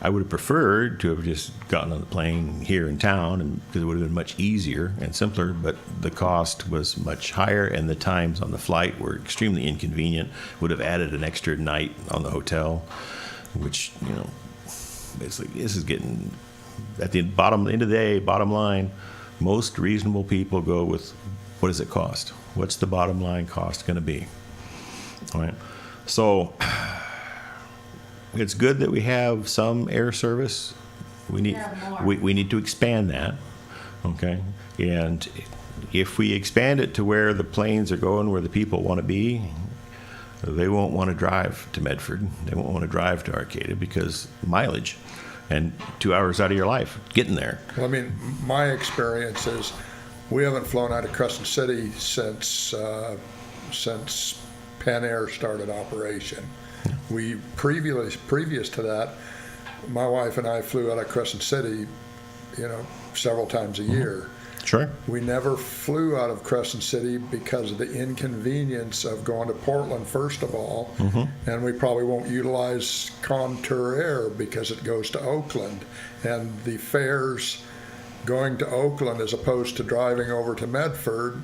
I would have preferred to have just gotten on the plane here in town, and because it would have been much easier and simpler, but the cost was much higher and the times on the flight were extremely inconvenient. Would have added an extra night on the hotel, which, basically this is getting at the bottom end of the day, bottom line, most reasonable people go with what does it cost? What's the bottom line cost going to be? All right. So it's good that we have some air service. We need Yeah, more. we need to expand that. Okay. And if we expand it to where the planes are going, where the people want to be, they won't want to drive to Medford. They won't want to drive to Arcata because mileage and 2 hours out of your life getting there. Well, I mean, my experience is we haven't flown out of Crescent City since Pan Air started operation. We previous to that, my wife and I flew out of Crescent City, several times a year. Sure. We never flew out of Crescent City because of the inconvenience of going to Portland, first of all, and we probably won't utilize Contour Air because it goes to Oakland, and the fares going to Oakland as opposed to driving over to Medford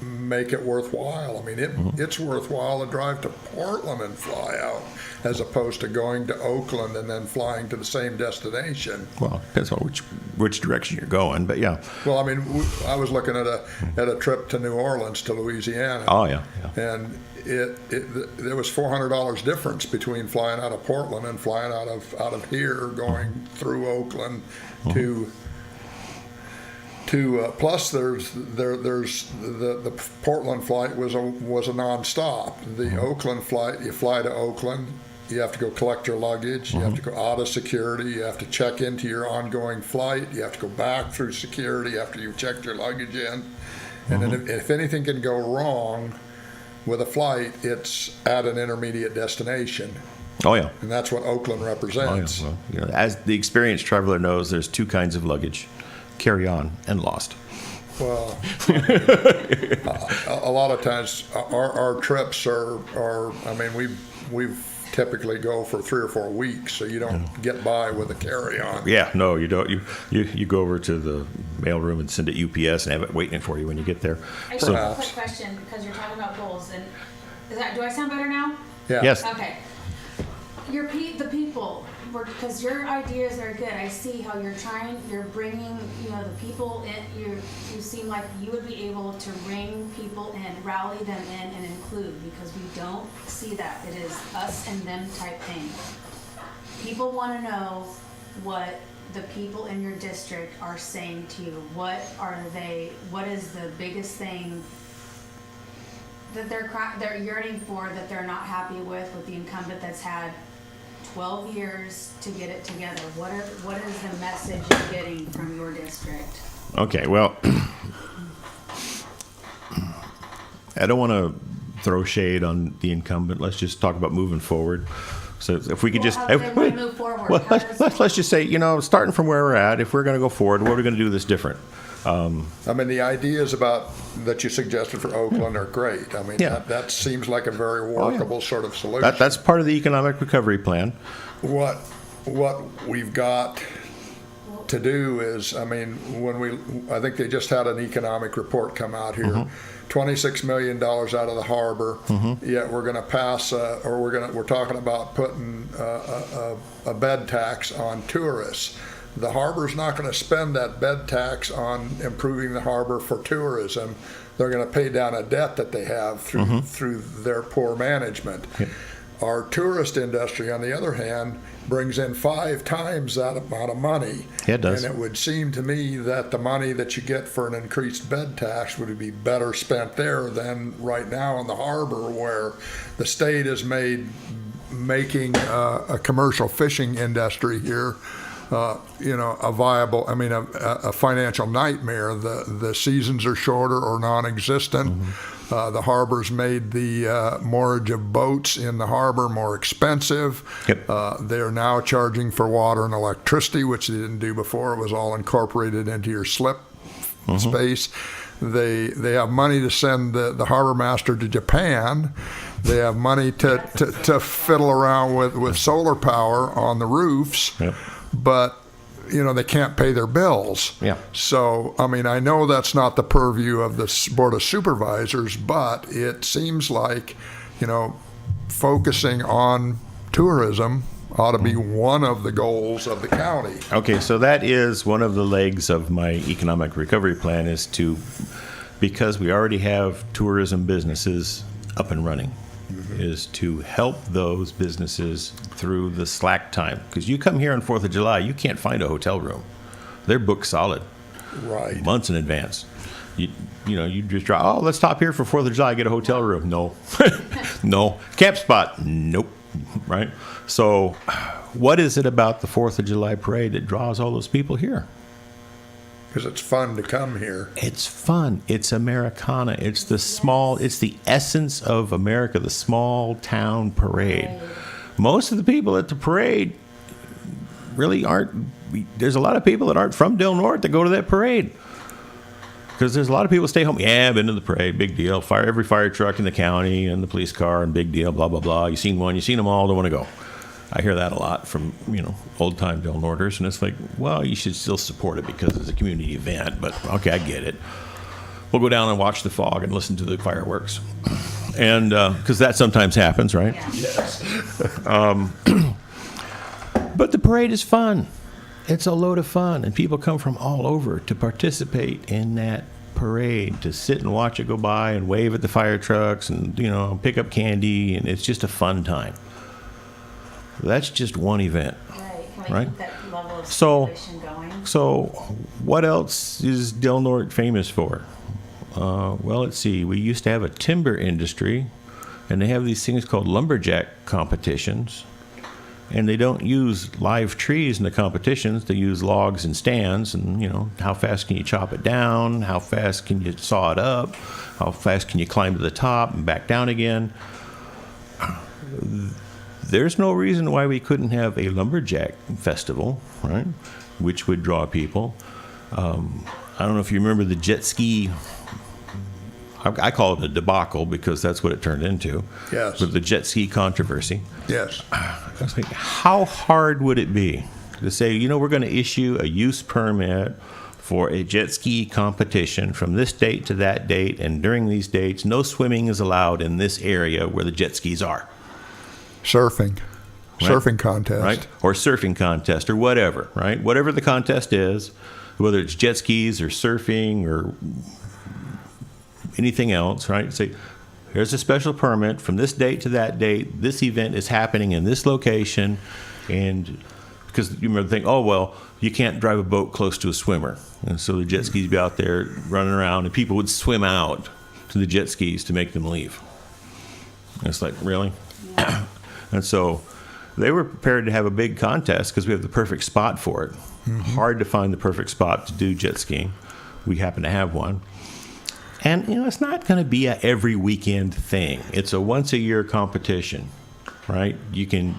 make it worthwhile. I mean, it's worthwhile to drive to Portland and fly out as opposed to going to Oakland and then flying to the same destination. Well, depends on which direction you're going, but yeah. Well, I mean, I was looking at a trip to New Orleans to Louisiana. Oh yeah. And there was $400 difference between flying out of Portland and flying out of here, going through Oakland to plus there's the Portland flight was a nonstop. The Oakland flight, you fly to Oakland, you have to go collect your luggage, you have to go out of security, you have to check into your ongoing flight, you have to go back through security after you've checked your luggage in, and then if anything can go wrong with a flight, it's at an intermediate destination. Oh yeah. And that's what Oakland Oh yeah. represents. Well, as the experienced traveler knows, there's two kinds of luggage: carry on and lost. Well, a lot of times our trips are I mean, we've typically go for 3 or 4 weeks, so you don't get by with a carry-on. Yeah, no, you don't. You go over to the mailroom and send it UPS and have it waiting for you when you get there. I just So, have a quick question because you're talking about goals, and do I sound better now? Yeah. yes. Okay. The people, because your ideas are good. I see how you're bringing, the people in. You seem like you would be able to bring people in, rally them in, and include, because we don't see that. It is us and them type thing. People want to know what the people in your district are saying to you. What is the biggest thing that they're yearning for, that they're not happy with the incumbent that's had 12 years to get it together? What is the message you're getting from your district? Okay, well, I don't want to throw shade on the incumbent. Let's just talk about moving forward. So if we could just How do they want to move forward? well, How does- let's just say, starting from where we're at, if we're going to go forward, what are we going to do this different? I mean, the ideas that you suggested for Oakland are great. I mean, Yeah. that seems like a very workable sort of solution. That's part of the economic recovery plan. What we've got to do is, I mean, I think they just had an economic report come out here. $26 million out of the harbor. Yet we're going to pass, we're talking about putting a bed tax on tourists. The harbor's not going to spend that bed tax on improving the harbor for tourism. They're going to pay down a debt that they have through their poor management. Yeah. Our tourist industry, on the other hand, brings in 5 times that amount of money. Yeah, it does. And it would seem to me that the money that you get for an increased bed tax would be better spent there than right now in the harbor, where the state is making a commercial fishing industry here a viable, a financial nightmare. The seasons are shorter or non-existent. The harbor's made the moorage of boats in the harbor more expensive. Yep. They are now charging for water and electricity, which they didn't do before. It was all incorporated into your slip space. They have money to send the harbor master to Japan. They have money to fiddle around with solar power on the roofs. Yep. But they can't pay their bills. Yeah. So, I know that's not the purview of the Board of Supervisors, but it seems like, focusing on tourism ought to be one of the goals of the county. Okay, so that is one of the legs of my economic recovery plan is to, because we already have tourism businesses up and running, is to help those businesses through the slack time. Because you come here on 4th of July, you can't find a hotel room. They're booked solid. Right. Months in advance. You know, you just drive, oh, let's stop here for 4th of July, get a hotel room. No. No. Camp spot. Nope. Right? So what is it about the 4th of July parade that draws all those people here? Because it's fun to come here. It's fun. It's Americana. It's the small, it's the essence of America, the small town parade. Most of the people at the parade really aren't, there's a lot of people that aren't from Del Norte that go to that parade. Because there's a lot of people stay home. Yeah, I've been to the parade, big deal. Every fire truck in the county and the police car and big deal, blah, blah, blah. You've seen one, you've seen them all, don't want to go. I hear that a lot from, old-time Del Norters, and it's like, well, you should still support it because it's a community event, but okay, I get it. We'll go down and watch the fog and listen to the fireworks. And, because that sometimes happens, right? Yes. But the parade is fun. It's a load of fun, and people come from all over to participate in that parade, to sit and watch it go by and wave at the fire trucks and, pick up candy, and it's just a fun time. That's just one event. Right. Can we Right. keep that level of So- stimulation going? So what else is Del Norte famous for? Well, let's see. We used to have a timber industry, and they have these things called lumberjack competitions. And they don't use live trees in the competitions. They use logs and stands. And, how fast can you chop it down? How fast can you saw it up? How fast can you climb to the top and back down again? There's no reason why we couldn't have a lumberjack festival, right? Which would draw people. I don't know if you remember the jet ski. I call it a debacle because that's what it turned into. Yes. With the jet ski controversy. Yes. I was like, how hard would it be to say, we're going to issue a use permit for a jet ski competition from this date to that date, and during these dates, no swimming is allowed in this area where the jet skis are. Surfing. Right. Surfing contest. Right? Or surfing contest or whatever, right? Whatever the contest is, whether it's jet skis or surfing or anything else, right? Say, here's a special permit from this date to that date. This event is happening in this location. And because you remember the thing, oh, well, you can't drive a boat close to a swimmer. And so the jet skis would be out there running around, and people would swim out to the jet skis to make them leave. And it's like, really? Yeah. And so they were prepared to have a big contest because we have the perfect spot for it. Mm-hmm. Hard to find the perfect spot to do jet skiing. We happen to have one. And, it's not going to be a every weekend thing. It's a once-a-year competition, right? You can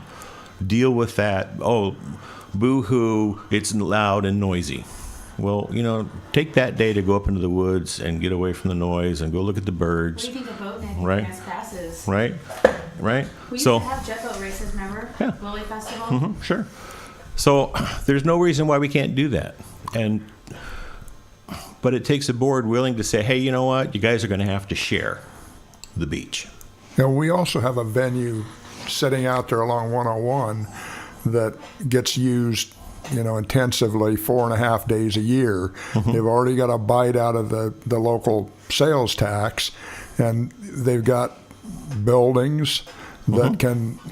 deal with that. Oh, boo-hoo, it's loud and noisy. Well, take that day to go up into the woods and get away from the noise and go look at the birds. What do you think of boat Right. passes? Right? Right? We used to have jet boat races, remember? Yeah. Lily Festival? Mm-hmm, sure. So there's no reason why we can't do that. But it takes a board willing to say, hey, you know what? You guys are going to have to share the beach. Now, we also have a venue sitting out there along 101 that gets used, intensively 4.5 days a year. Mm-hmm. They've already got a bite out of the local sales tax, and they've got buildings that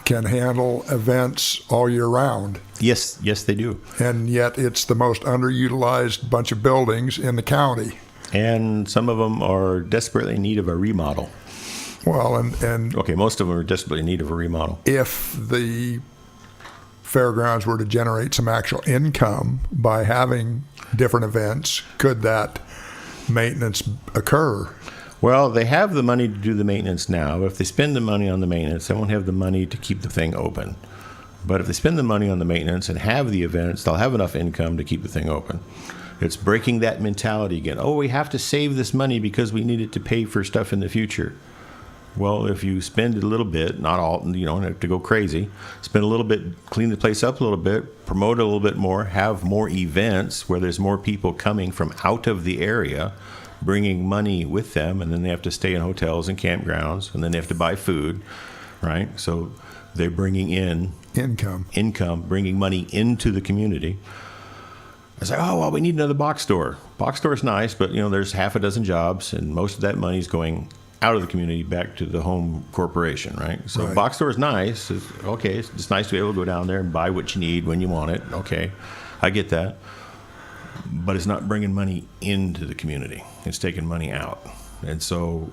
can handle events all year round. Yes, they do. And yet it's the most underutilized bunch of buildings in the county. And some of them are desperately in need of a remodel. Well, and okay, most of them are desperately in need of a remodel. If the fairgrounds were to generate some actual income by having different events, could that maintenance occur? Well, they have the money to do the maintenance now. If they spend the money on the maintenance, they won't have the money to keep the thing open. But if they spend the money on the maintenance and have the events, they'll have enough income to keep the thing open. It's breaking that mentality again. Oh, we have to save this money because we need it to pay for stuff in the future. Well, if you spend it a little bit, not all, you don't have to go crazy, spend a little bit, clean the place up a little bit, promote it a little bit more, have more events where there's more people coming from out of the area, bringing money with them, and then they have to stay in hotels and campgrounds, and then they have to buy food, right? So they're bringing in Income. bringing money into the community. I say, oh, well, we need another box store. Box store's nice, but, there's half a dozen jobs, and most of that money's going out of the community back to the home corporation, right? So Right. box store is nice. Okay, it's nice to be able to go down there and buy what you need when you want it. Okay, I get that. But it's not bringing money into the community. It's taking money out. And so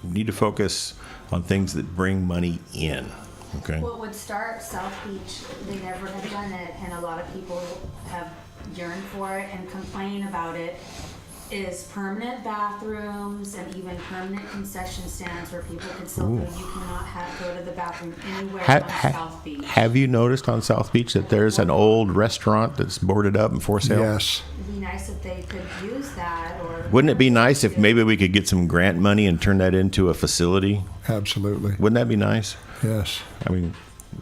we need to focus on things that bring money in, okay? What would start South Beach, they never have done it, and a lot of people have yearned for it and complain about it, is permanent bathrooms and even permanent concession stands where people can still go. You cannot go to the bathroom anywhere on South Beach. Have you noticed on South Beach that there's an old restaurant that's boarded up and for sale? Yes. It'd be nice if they could use that, or... Wouldn't it be nice if maybe we could get some grant money and turn that into a facility? Absolutely. Wouldn't that be nice? Yes. I mean,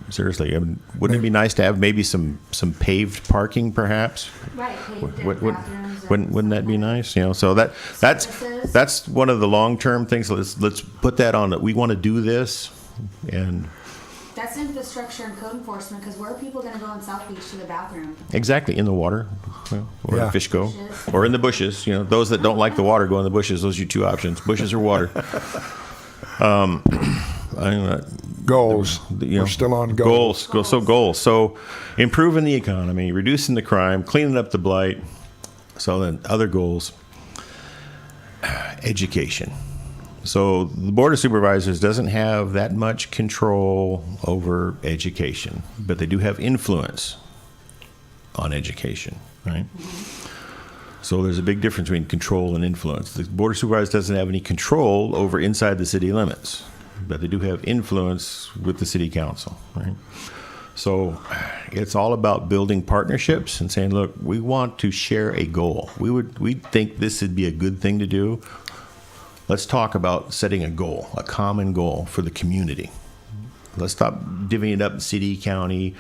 seriously, wouldn't it be nice to have maybe some paved parking, perhaps? Right, paved Would- bathrooms. Wouldn't that be nice? So Services. that's one of the long-term things. Let's put that on. That we want to do this, and That's infrastructure and code enforcement, because where are people gonna go in South Beach to the bathroom? exactly in the water, where Yeah. the fish go, Bushes. or in the bushes. Those that don't like the water go in the bushes. Those are your two options: bushes or water. Goals. You know, We're still on goals. Goals. So improving the economy, reducing the crime, cleaning up the blight. So then other goals, education. So the Board of Supervisors doesn't have that much control over education, but they do have influence on education, right? So there's a big difference between control and influence. The Board of Supervisors doesn't have any control over inside the city limits, but they do have influence with the city council, right? So it's all about building partnerships and saying, look, we want to share a goal. We think this would be a good thing to do. Let's talk about setting a goal, a common goal for the community. Let's stop divvying it up city, county,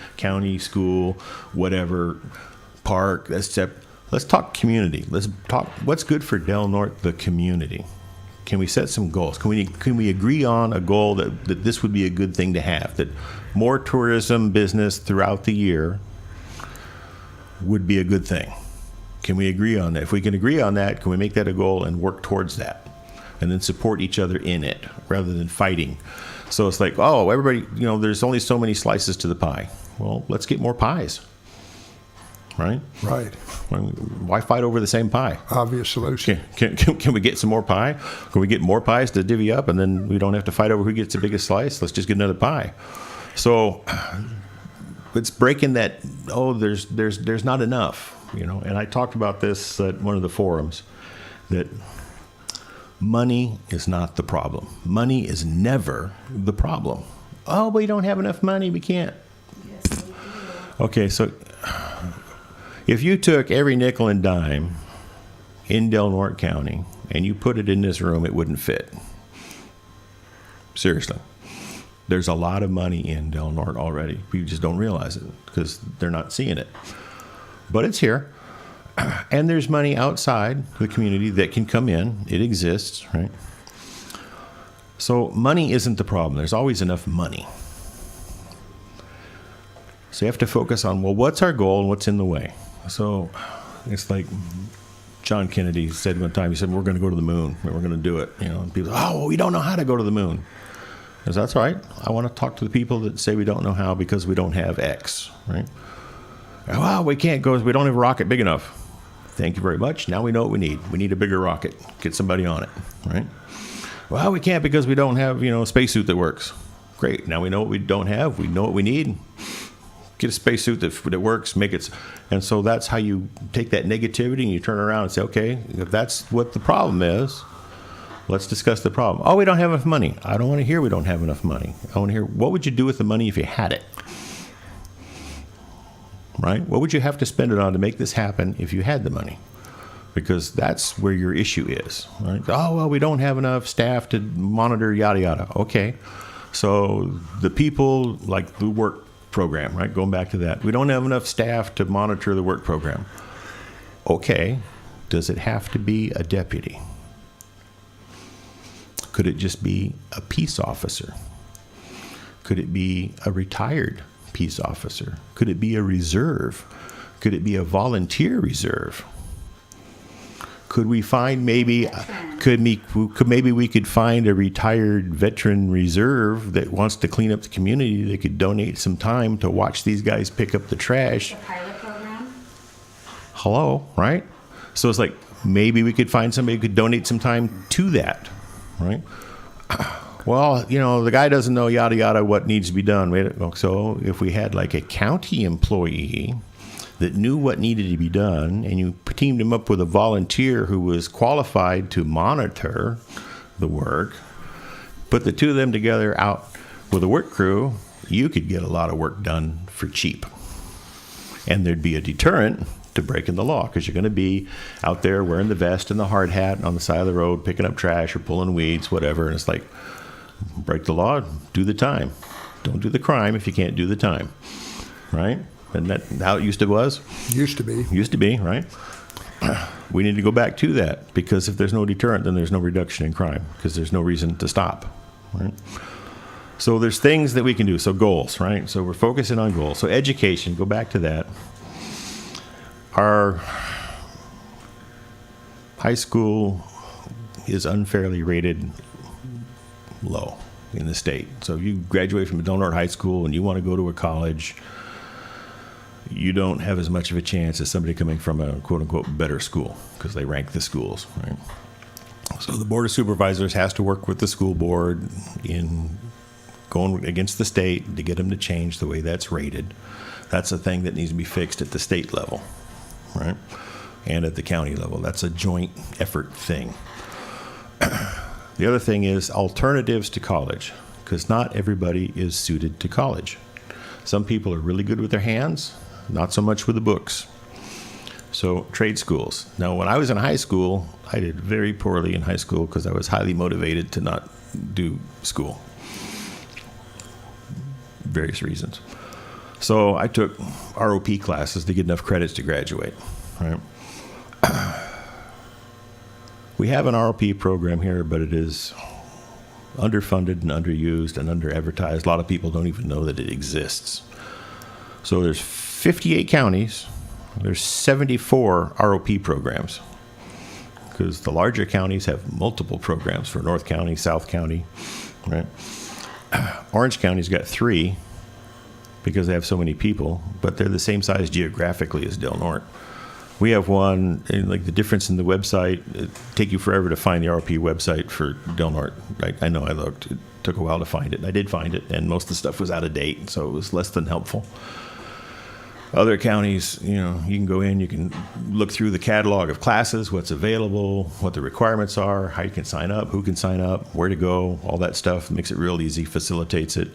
school, whatever, park. Let's talk community. Let's talk what's good for Del Norte, the community. Can we set some goals? Can we agree on a goal that this would be a good thing to have? That more tourism business throughout the year would be a good thing. Can we agree on that? If we can agree on that, can we make that a goal and work towards that? And then support each other in it rather than fighting. So it's like, oh, everybody, there's only so many slices to the pie. Well, let's get more pies. Right? Right. Why fight over the same pie? Obvious solution. Can we get some more pie? Can we get more pies to divvy up, and then we don't have to fight over who gets the biggest slice? Let's just get another pie. So it's breaking that. Oh, there's not enough. And I talked about this at one of the forums, that money is not the problem. Money is never the problem. Oh, we don't have enough money. We can't. Yes, we do. Okay, so if you took every nickel and dime in Del Norte County and you put it in this room, it wouldn't fit. Seriously. There's a lot of money in Del Norte already. We just don't realize it because they're not seeing it. But it's here. And there's money outside the community that can come in. It exists, right? So money isn't the problem. There's always enough money. So you have to focus on, well, what's our goal and what's in the way? So it's like John Kennedy said one time, he said, we're going to go to the moon. We're going to do it. And people say, oh, well, we don't know how to go to the moon. I said, that's all right. I want to talk to the people that say we don't know how because we don't have X, right? Well, we can't go. We don't have a rocket big enough. Thank you very much. Now we know what we need. We need a bigger rocket. Get somebody on it, right? Well, we can't because we don't have, a spacesuit that works. Great. Now we know what we don't have. We know what we need. Get a spacesuit that works, make it. And so that's how you take that negativity and you turn around and say, okay, if that's what the problem is, let's discuss the problem. Oh, we don't have enough money. I don't want to hear we don't have enough money. I want to hear, what would you do with the money if you had it? Right? What would you have to spend it on to make this happen if you had the money? Because that's where your issue is. Right? Oh, well, we don't have enough staff to monitor yada, yada. Okay. So the people, like the work program, right? Going back to that. We don't have enough staff to monitor the work program. Okay. Does it have to be a deputy? Could it just be a peace officer? Could it be a retired peace officer? Could it be a reserve? Could it be a volunteer reserve? Could we find maybe, maybe we could find a retired veteran reserve that wants to clean up the community that could donate some time to watch these guys pick up the trash? The pilot program? Hello, right? So it's like, maybe we could find somebody who could donate some time to that, right? Well, you know, the guy doesn't know yada yada what needs to be done. So if we had like a county employee that knew what needed to be done, and you teamed him up with a volunteer who was qualified to monitor the work, put the two of them together out with a work crew, you could get a lot of work done for cheap. And there'd be a deterrent to breaking the law, because you're going to be out there wearing the vest and the hard hat on the side of the road, picking up trash or pulling weeds, whatever. And it's like, break the law, do the time. Don't do the crime if you can't do the time, right? And that how it used to was? Used to be. Used to be, right? We need to go back to that, because if there's no deterrent, then there's no reduction in crime, because there's no reason to stop, right? So there's things that we can do. So goals, right? So we're focusing on goals. So education, go back to that. Our high school is unfairly rated low in the state. So if you graduate from Del Norte High School and you want to go to a college, you don't have as much of a chance as somebody coming from a quote-unquote better school, because they rank the schools, right? So the Board of Supervisors has to work with the school board in going against the state to get them to change the way that's rated. That's a thing that needs to be fixed at the state level, right? And at the county level. That's a joint effort thing. The other thing is alternatives to college, because not everybody is suited to college. Some people are really good with their hands, not so much with the books. So trade schools. Now, when I was in high school, I did very poorly in high school because I was highly motivated to not do school. Various reasons. So I took ROP classes to get enough credits to graduate, right? We have an ROP program here, but it is underfunded and underused and under-advertised. A lot of people don't even know that it exists. So there's 58 counties. There's 74 ROP programs, because the larger counties have multiple programs for North County, South County, right? Orange County's got 3 because they have so many people, but they're the same size geographically as Del Norte. We have one, and like the difference in the website, it'd take you forever to find the RP website for Del Norte. I know I looked. It took a while to find it. I did find it, and most of the stuff was out of date, so it was less than helpful. Other counties, you know, you can go in, you can look through the catalog of classes, what's available, what the requirements are, how you can sign up, who can sign up, where to go, all that stuff. Makes it real easy, facilitates it.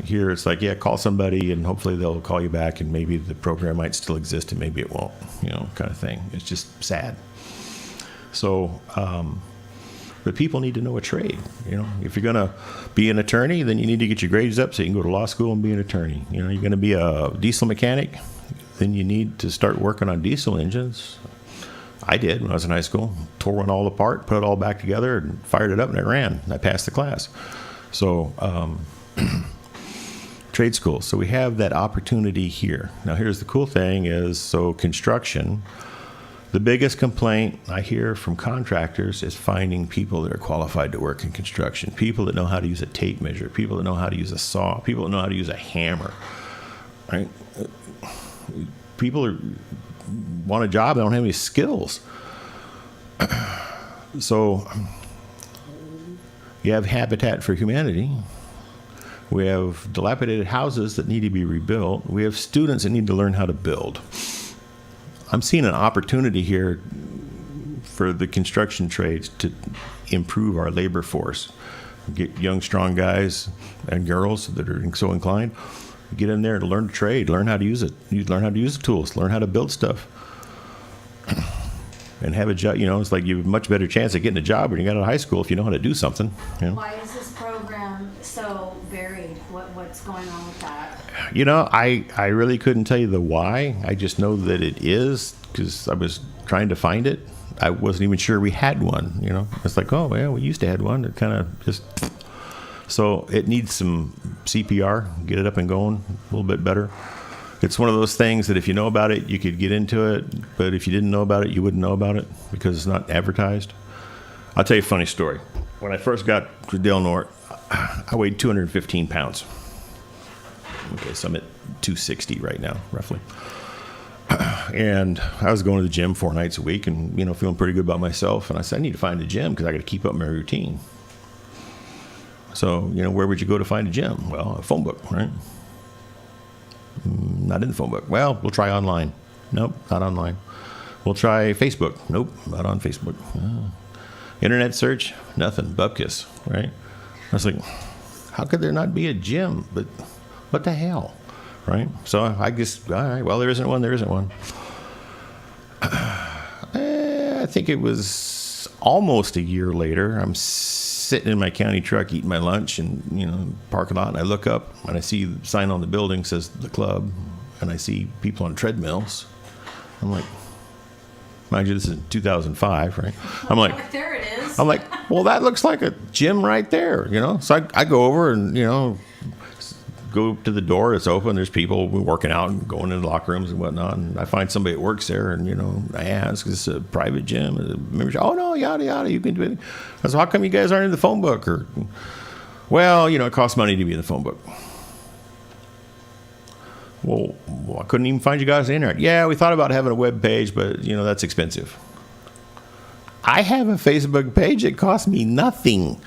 Here it's like, yeah, call somebody and hopefully they'll call you back, and maybe the program might still exist and maybe it won't, you know, kind of thing. It's just sad. So, but people need to know a trade. You know, if you're going to be an attorney, then you need to get your grades up so you can go to law school and be an attorney. You know, you're going to be a diesel mechanic, then you need to start working on diesel engines. I did when I was in high school. Tore one all apart, put it all back together, and fired it up, and it ran. I passed the class. So, trade schools. So we have that opportunity here. Now, here's the cool thing is, so construction, the biggest complaint I hear from contractors is finding people that are qualified to work in construction, people that know how to use a tape measure, people that know how to use a saw, people that know how to use a hammer, right? People want a job, they don't have any skills. So you have Habitat for Humanity. We have dilapidated houses that need to be rebuilt. We have students that need to learn how to build. I'm seeing an opportunity here for the construction trades to improve our labor force. Get young, strong guys and girls that are so inclined, get in there to learn the trade, learn how to use it, learn how to use the tools, learn how to build stuff, and have a job. You know, it's like you have a much better chance of getting a job when you got out of high school if you know how to do something. You know? Why is this program so varied? What's going on with that? You know, I really couldn't tell you the why. I just know that it is, because I was trying to find it. I wasn't even sure we had one, you know. It's like, oh, yeah, we used to have one. It kind of just So it needs some CPR, get it up and going a little bit better. It's one of those things that if you know about it, you could get into it, but if you didn't know about it, you wouldn't know about it because it's not advertised. I'll tell you a funny story. When I first got to Del Norte, I weighed 215 pounds. Okay, so I'm at 260 right now, roughly. And I was going to the gym 4 nights a week and, feeling pretty good about myself. And I said, I need to find a gym because I got to keep up my routine. So, where would you go to find a gym? Well, a phone book, right? Not in the phone book. Well, we'll try online. Nope, not online. We'll try Facebook. Nope, not on Facebook. Internet search, nothing, bupkis, right? I was like, how could there not be a gym? But what the hell, right? So I just, all right, well, there isn't one. I think it was almost a year later. I'm sitting in my county truck eating my lunch and, parking lot, and I look up and I see the sign on the building says the club, and I see people on treadmills. I'm like, mind you, this is 2005, right? I'm like, there it is. I'm like, well, that looks like a gym right there, So I go over and, go to the door. It's open. There's people working out and going into locker rooms and whatnot. And I find somebody that works there, and I ask, "Is this a private gym?" A membership? Oh no, yada yada. You can do it. I said, "How come you guys aren't in the phone book?" Or, well, it costs money to be in the phone book. Well, I couldn't even find you guys on the internet. Yeah, we thought about having a web page, but that's expensive. I have a Facebook page. It costs me nothing.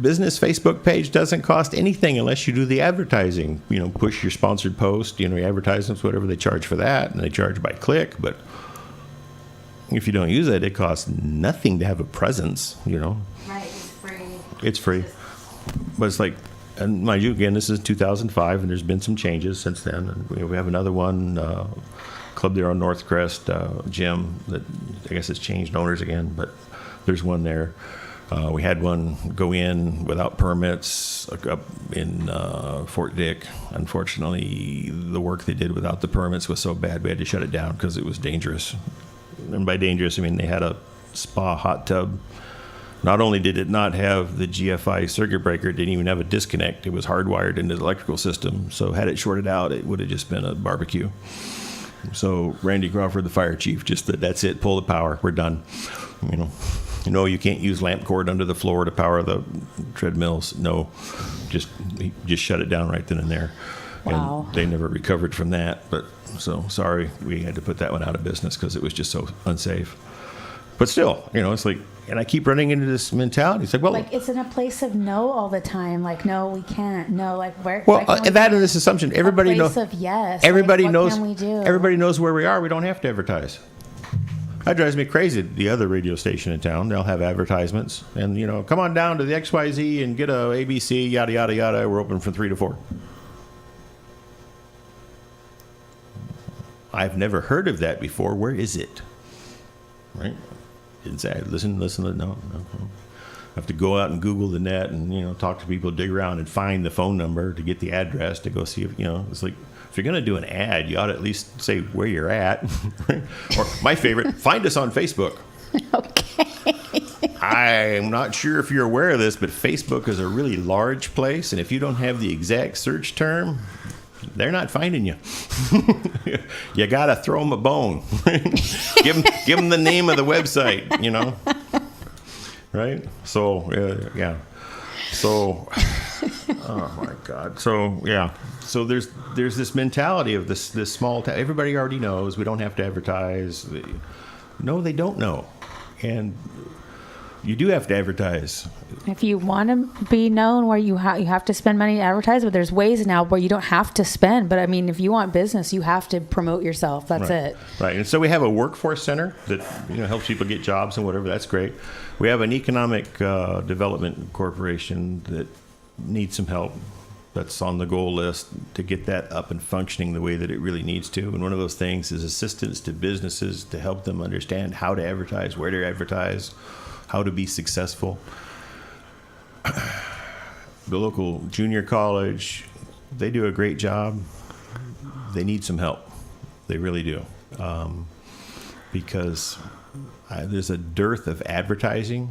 Business Facebook page doesn't cost anything unless you do the advertising. Push your sponsored post, your advertisements, whatever they charge for that, and they charge by click. But if you don't use it, it costs nothing to have a presence. Right, it's free. It's free, but it's like, and mind you, again, this is 2005, and there's been some changes since then. And we have another one, club there on North Crest, gym that I guess it's changed owners again, but there's one there. We had one go in without permits up in Fort Dick. Unfortunately, the work they did without the permits was so bad we had to shut it down because it was dangerous. And by dangerous, I mean they had a spa hot tub. Not only did it not have the GFI circuit breaker, it didn't even have a disconnect. It was hardwired into the electrical system. So had it shorted out, it would have just been a barbecue. So Randy Crawford, the fire chief, just said, that's it, pull the power, we're done. You can't use lamp cord under the floor to power the treadmills. No, just shut it down right then and there. Wow. And they never recovered from that. But so sorry, we had to put that one out of business because it was just so unsafe. But still, it's like, and I keep running into this mentality. It's like, well, it's in a place of no all the time. Like, no, we can't. No, like where? Well, why can't that we and this assumption, everybody knows. Of yes. Everybody what knows. Can we do? Everybody knows where we are. We don't have to advertise. That drives me crazy. The other radio station in town, they'll have advertisements, and come on down to the XYZ and get a ABC, yada yada yada. We're open from 3 to 4. I've never heard of that before. Where is it? Right? Didn't say. Listen. No. I have to go out and Google the net and talk to people, dig around, and find the phone number to get the address to go see if It's like, if you're going to do an ad, you ought to at least say where you're at. Or my favorite, find us on Facebook. Okay. I'm not sure if you're aware of this, but Facebook is a really large place, and if you don't have the exact search term, they're not finding you. You got to throw them a bone. give them the name of the website, Right? So, yeah. So, oh my God. So, yeah. So there's this mentality of this small town. Everybody already knows. We don't have to advertise. No, they don't know. And you do have to advertise. If you want to be known, where you have to spend money to advertise, but there's ways now where you don't have to spend. But I mean, if you want business, you have to promote yourself. That's right. it. Right. And so we have a workforce center that helps people get jobs and whatever. That's great. We have an economic development corporation that needs some help. That's on the goal list to get that up and functioning the way that it really needs to. And one of those things is assistance to businesses to help them understand how to advertise, where to advertise, how to be successful. The local junior college, they do a great job. They need some help. They really do. Because there's a dearth of advertising.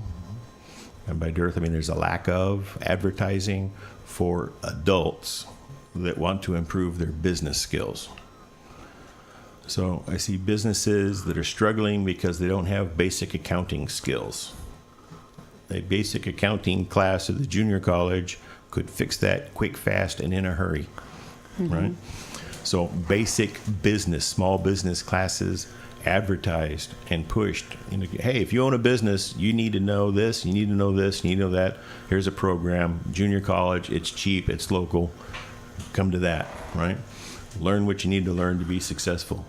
And by dearth, I mean there's a lack of advertising for adults that want to improve their business skills. So I see businesses that are struggling because they don't have basic accounting skills. A basic accounting class at the junior college could fix that quick, fast, and in a hurry, right? So basic business, small business classes advertised and pushed. You know, hey, if you own a business, you need to know this, you need to know this, you need to know that. Here's a program, junior college, it's cheap, it's local. Come to that, right? Learn what you need to learn to be successful.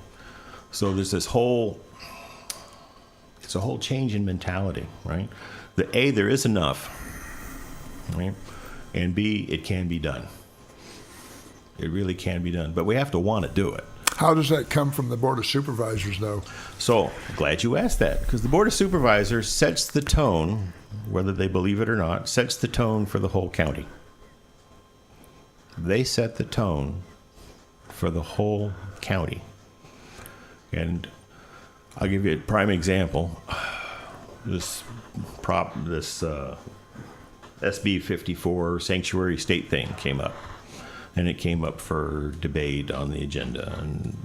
So there's this whole, it's a whole change in mentality, right? The A, there is enough, right? And B, it can be done. It really can be done, but we have to want to do it. How does that come from the Board of Supervisors, though? So, glad you asked that, because the Board of Supervisors sets the tone, whether they believe it or not, sets the tone for the whole county. They set the tone for the whole county. And I'll give you a prime example. This SB 54 sanctuary state thing came up. And it came up for debate on the agenda, and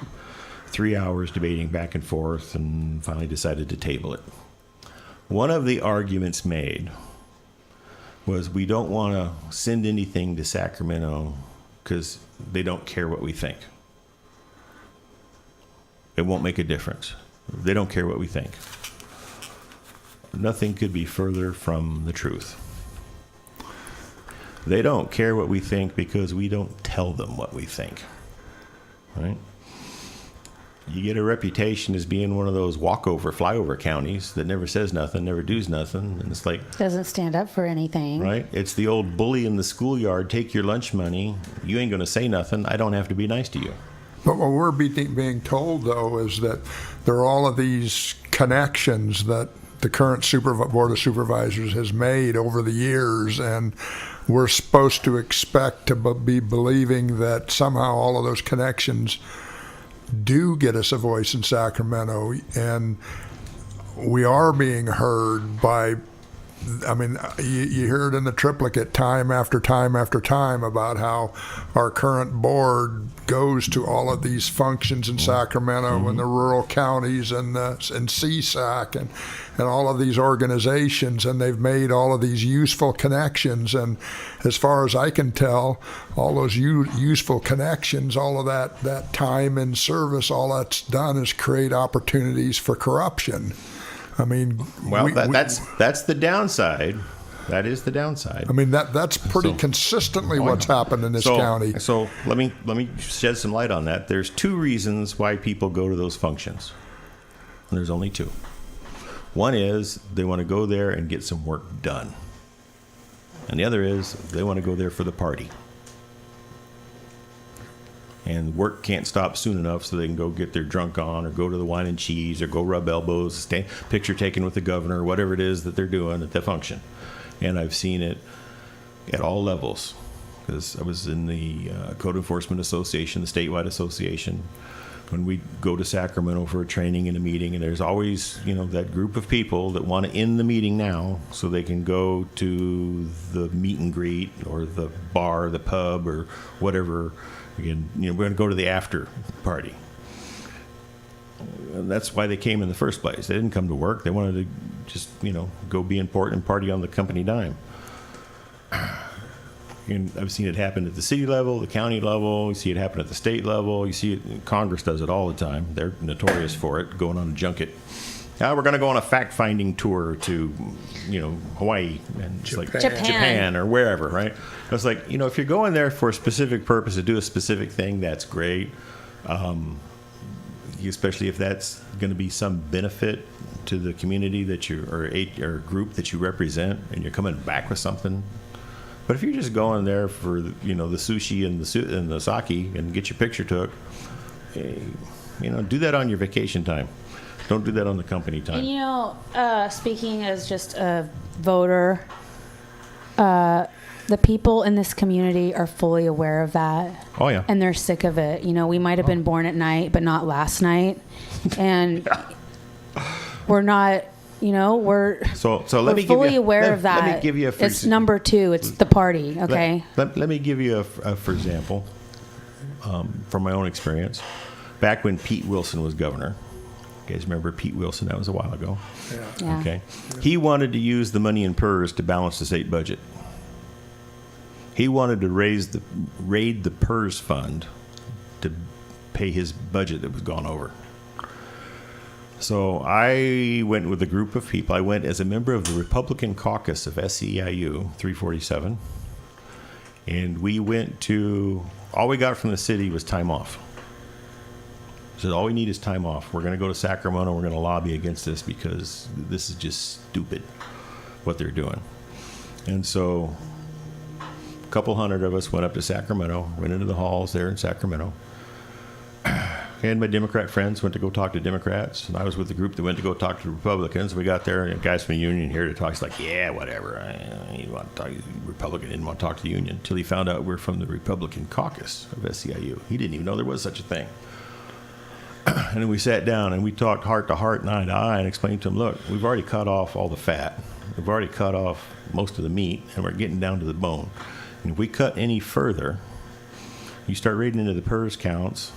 3 hours debating back and forth, and finally decided to table it. One of the arguments made was we don't want to send anything to Sacramento because they don't care what we think. It won't make a difference. They don't care what we think. Nothing could be further from the truth. They don't care what we think because we don't tell them what we think, right? You get a reputation as being one of those walkover, flyover counties that never says nothing, never does nothing, and it's like... Doesn't stand up for anything. Right? It's the old bully in the schoolyard, take your lunch money, you ain't going to say nothing, I don't have to be nice to you. But what we're being told, though, is that there are all of these connections that the current Board of Supervisors has made over the years, and we're supposed to expect to be believing that somehow all of those connections do get us a voice in Sacramento, and we are being heard by, I mean, you hear it in the triplicate time after time after time about how our current board goes to all of these functions in Sacramento and the rural counties and CSAC and all of these organizations, and they've made all of these useful connections. And as far as I can tell, all those useful connections, all of that time and service, all that's done is create opportunities for corruption. I mean, well, that's the downside. That is the downside. I mean, that's pretty consistently what's happened in this county. So let me shed some light on that. There's two reasons why people go to those functions. And there's only two. One is they want to go there and get some work done. And the other is they want to go there for the party. And work can't stop soon enough so they can go get their drunk on or go to the wine and cheese or go rub elbows, picture taken with the governor, or whatever it is that they're doing at the function. And I've seen it at all levels, because I was in the Code Enforcement Association, the statewide association, when we go to Sacramento for a training and a meeting, and there's always, that group of people that want to end the meeting now so they can go to the meet and greet or the bar, the pub, or whatever. Again, we're going to go to the after party. And that's why they came in the first place. They didn't come to work. They wanted to just, go be important and party on the company dime. And I've seen it happen at the city level, the county level. You see it happen at the state level. You see it, Congress does it all the time. They're notorious for it, going on a junket. Now we're going to go on a fact-finding tour to, Hawaii and it's like Japan or wherever, right? It's like, if you're going there for a specific purpose to do a specific thing, that's great. Especially if that's going to be some benefit to the community that you or group that you represent, and you're coming back with something. But if you're just going there for the sushi and the sake and get your picture took, do that on your vacation time. Don't do that on the company time. And speaking as just a voter, the people in this community are fully aware of that. Oh, yeah. And they're sick of it. We might have been born at night, but not last night. And we're not, we're So we're let me fully give you, aware let, of that. Let me give you a It's number 2. It's the party. Okay. Let me give you a for example, from my own experience. Back when Pete Wilson was governor, you guys remember Pete Wilson? That was a while ago. Yeah. Okay, he wanted to use the money in PERS to balance the state budget. He wanted to raid the PERS fund to pay his budget that was gone over. So I went with a group of people. I went as a member of the Republican caucus of SEIU 347, and we went to. All we got from the city was time off. So all we need is time off. We're going to go to Sacramento. We're going to lobby against this because this is just stupid what they're doing. And so a couple hundred of us went up to Sacramento, went into the halls there in Sacramento. And my Democrat friends went to go talk to Democrats. And I was with the group that went to go talk to Republicans. We got there, and guys from the union here to talk. He's like, yeah, whatever. I want to talk. Republican didn't want to talk to the union until he found out we're from the Republican caucus of SEIU. He didn't even know there was such a thing. And then we sat down and we talked heart to heart and eye to eye and explained to him, look, we've already cut off all the fat. We've already cut off most of the meat, and we're getting down to the bone. And if we cut any further, you start reading into the PERS counts,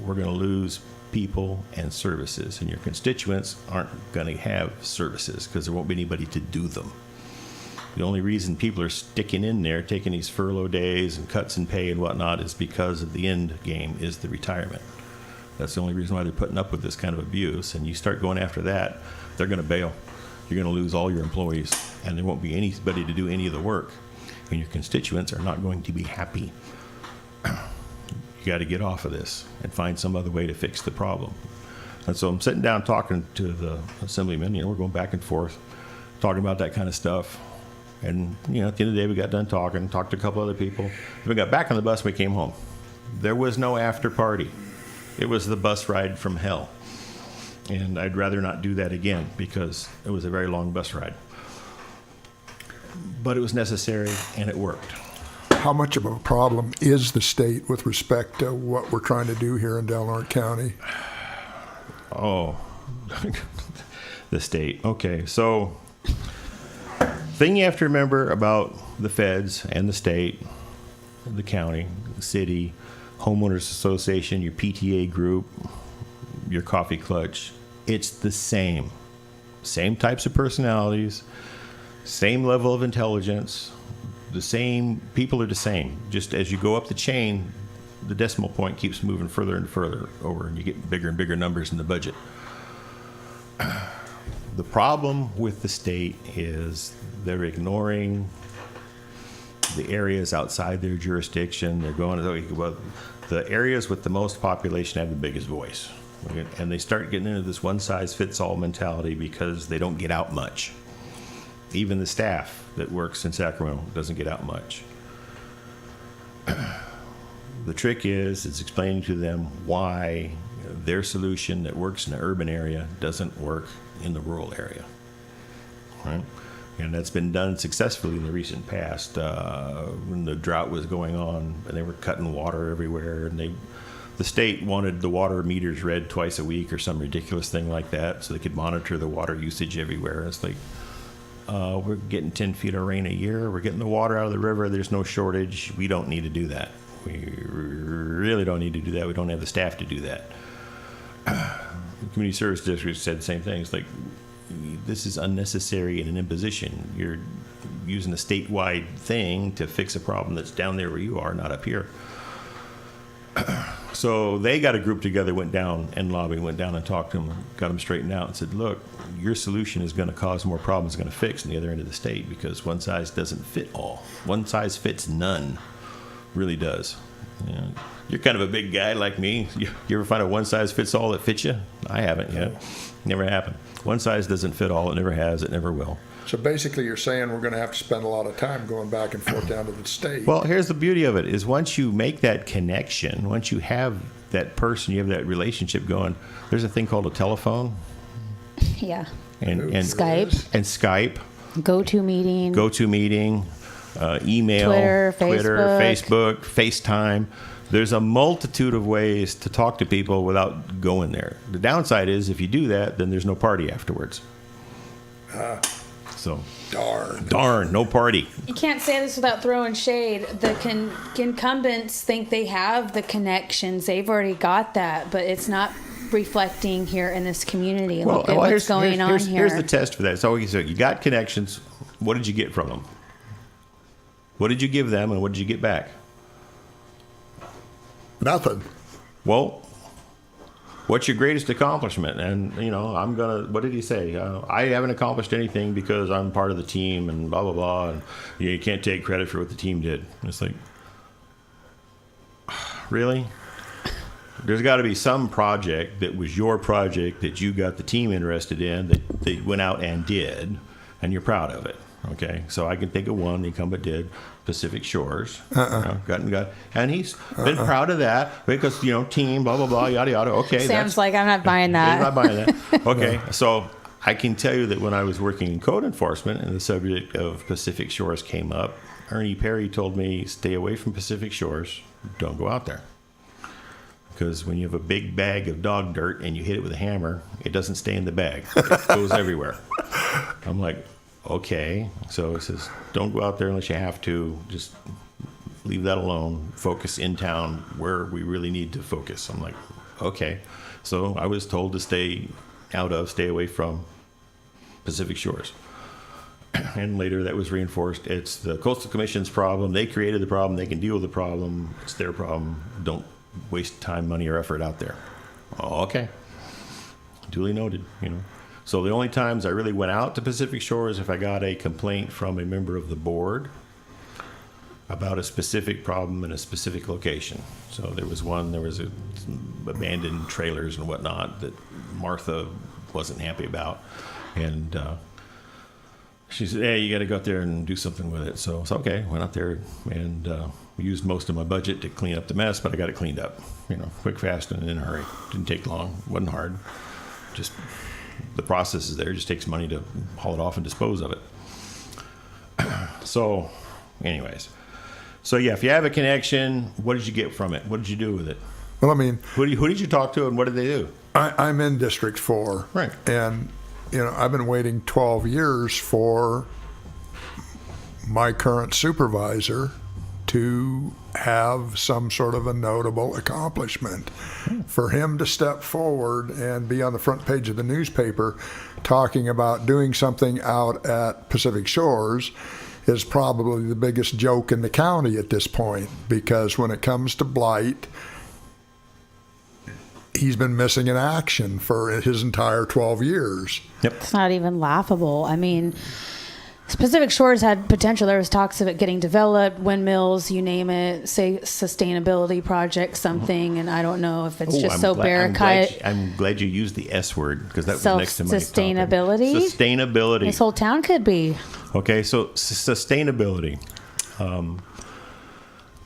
we're going to lose people and services. And your constituents aren't going to have services because there won't be anybody to do them. The only reason people are sticking in there, taking these furlough days and cuts in pay and whatnot, is because of the end game is the retirement. That's the only reason why they're putting up with this kind of abuse. And you start going after that, they're going to bail. You're going to lose all your employees, and there won't be anybody to do any of the work. And your constituents are not going to be happy. You got to get off of this and find some other way to fix the problem. And so I'm sitting down talking to the assemblyman. We're going back and forth, talking about that kind of stuff. And, at the end of the day, we got done talking, talked to a couple other people. We got back on the bus and we came home. There was no after party. It was the bus ride from hell. And I'd rather not do that again because it was a very long bus ride. But it was necessary and it worked. How much of a problem is the state with respect to what we're trying to do here in Del Norte County? Oh, the state. Okay, so thing you have to remember about the feds and the state, the county, the city, homeowners association, your PTA group, your coffee clutch, it's the same. Same types of personalities, same level of intelligence, the same, people are the same. Just as you go up the chain, the decimal point keeps moving further and further over, and you get bigger and bigger numbers in the budget. The problem with the state is they're ignoring the areas outside their jurisdiction. They're going to, well, the areas with the most population have the biggest voice. And they start getting into this one-size-fits-all mentality because they don't get out much. Even the staff that works in Sacramento doesn't get out much. The trick is explaining to them why their solution that works in the urban area doesn't work in the rural area. Right? And that's been done successfully in the recent past. When the drought was going on and they were cutting water everywhere, and the state wanted the water meters read twice a week or some ridiculous thing like that so they could monitor the water usage everywhere. It's like, we're getting 10 feet of rain a year. We're getting the water out of the river. There's no shortage. We don't need to do that. We really don't need to do that. We don't have the staff to do that. The community service district said the same thing. It's like, this is unnecessary and an imposition. You're using a statewide thing to fix a problem that's down there where you are, not up here. So they got a group together, went down and lobbied, went down and talked to them, got them straightened out and said, look, your solution is going to cause more problems, going to fix on the other end of the state because one size doesn't fit all. One size fits none. Really does. You're kind of a big guy like me. You ever find a one size fits all that fits you? I haven't yet. Never happened. One size doesn't fit all. It never has. It never will. So basically you're saying we're going to have to spend a lot of time going back and forth down to the state. Well, here's the beauty of it is once you make that connection, once you have that person, you have that relationship going, there's a thing called a telephone. Yeah. And Skype. And Skype. Go-to meeting. Email. Twitter, Facebook, FaceTime. There's a multitude of ways to talk to people without going there. The downside is if you do that, then there's no party afterwards. So darn, no party. You can't say this without throwing shade. The incumbents think they have the connections. They've already got that, but it's not reflecting here in this community. Look at what's going on here. Here's the test for that. So you got connections. What did you get from them? What did you give them, and what did you get back? Nothing. Well, what's your greatest accomplishment? And, what did he say? I haven't accomplished anything because I'm part of the team and blah, blah, blah. And you can't take credit for what the team did. And it's like, really? There's got to be some project that was your project that you got the team interested in that they went out and did, and you're proud of it. Okay, so I can think of one the incumbent did, Pacific Shores. And he's been proud of that because, team, blah, blah, blah, yada, yada. Okay. Sam's like, I'm not buying that. I'm not buying that. Okay, so I can tell you that when I was working in code enforcement and the subject of Pacific Shores came up, Ernie Perry told me, stay away from Pacific Shores. Don't go out there. Because when you have a big bag of dog dirt and you hit it with a hammer, it doesn't stay in the bag. It goes everywhere. I'm like, okay. So it says, don't go out there unless you have to. Just leave that alone. Focus in town where we really need to focus. I'm like, okay. So I was told to stay away from Pacific Shores. And later that was reinforced. It's the Coastal Commission's problem. They created the problem. They can deal with the problem. It's their problem. Don't waste time, money, or effort out there. Oh, okay. Duly noted, So the only times I really went out to Pacific Shores if I got a complaint from a member of the board about a specific problem in a specific location. So there was abandoned trailers and whatnot that Martha wasn't happy about. And she said, hey, you got to go out there and do something with it. So it's okay. Went out there and used most of my budget to clean up the mess, but I got it cleaned up, quick, fast, and in a hurry. Didn't take long. Wasn't hard. Just the process is there. It just takes money to haul it off and dispose of it. So, anyways. So, yeah, if you have a connection, what did you get from it? What did you do with it? Well, I mean, who did you talk to and what did they do? I'm in District 4. Right. And, I've been waiting 12 years for my current supervisor to have some sort of a notable accomplishment. For him to step forward and be on the front page of the newspaper talking about doing something out at Pacific Shores is probably the biggest joke in the county at this point, because when it comes to blight, he's been missing in action for his entire 12 years. Yep. It's not even laughable. I mean, Pacific Shores had potential. There was talks of it getting developed, windmills, you name it, say sustainability project, something, and I don't know if it's barricaded. I'm glad you used the S word because that was next to my sustainability. Topic. Sustainability. This whole town could be. Okay, so sustainability.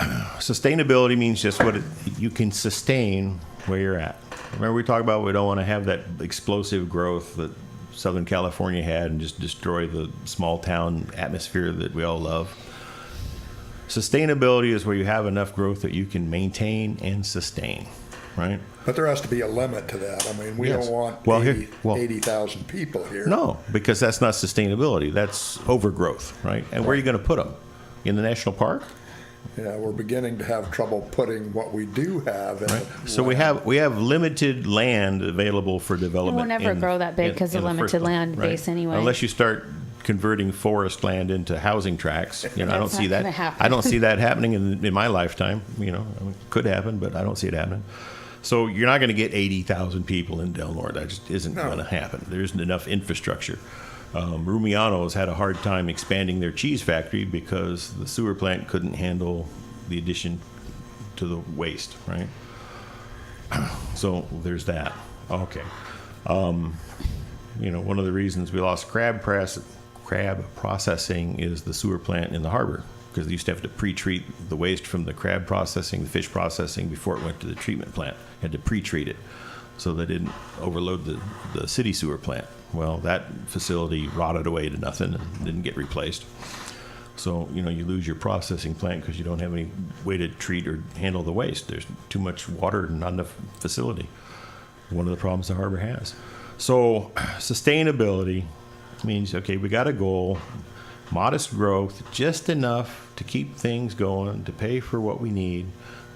Sustainability means just what you can sustain where you're at. Remember we talked about we don't want to have that explosive growth that Southern California had and just destroy the small town atmosphere that we all love. Sustainability is where you have enough growth that you can maintain and sustain, right? But there has to be a limit to that. I mean, we don't want 80,000 people here. No, because that's not sustainability. That's overgrowth, right? And where are you going to put them? In the national park? Yeah, we're beginning to have trouble putting what we do have in it. So we have limited land available for development. It will never grow that big because of limited land base anyway. Unless you start converting forest land into housing tracts. I don't see that. I don't see that happening in my lifetime. It could happen, but I don't see it happening. So you're not going to get 80,000 people in Del Norte. That just isn't going to happen. There isn't enough infrastructure. Rumiano's had a hard time expanding their cheese factory because the sewer plant couldn't handle the addition to the waste, right? So there's that. Okay. One of the reasons we lost crab processing is the sewer plant in the harbor, because they used to have to pre-treat the waste from the crab processing, the fish processing, before it went to the treatment plant. Had to pre-treat it so they didn't overload the city sewer plant. Well, that facility rotted away to nothing and didn't get replaced. So, you lose your processing plant because you don't have any way to treat or handle the waste. There's too much water and not enough facility. One of the problems the harbor has. So, sustainability means, okay, we got a goal, modest growth, just enough to keep things going, to pay for what we need.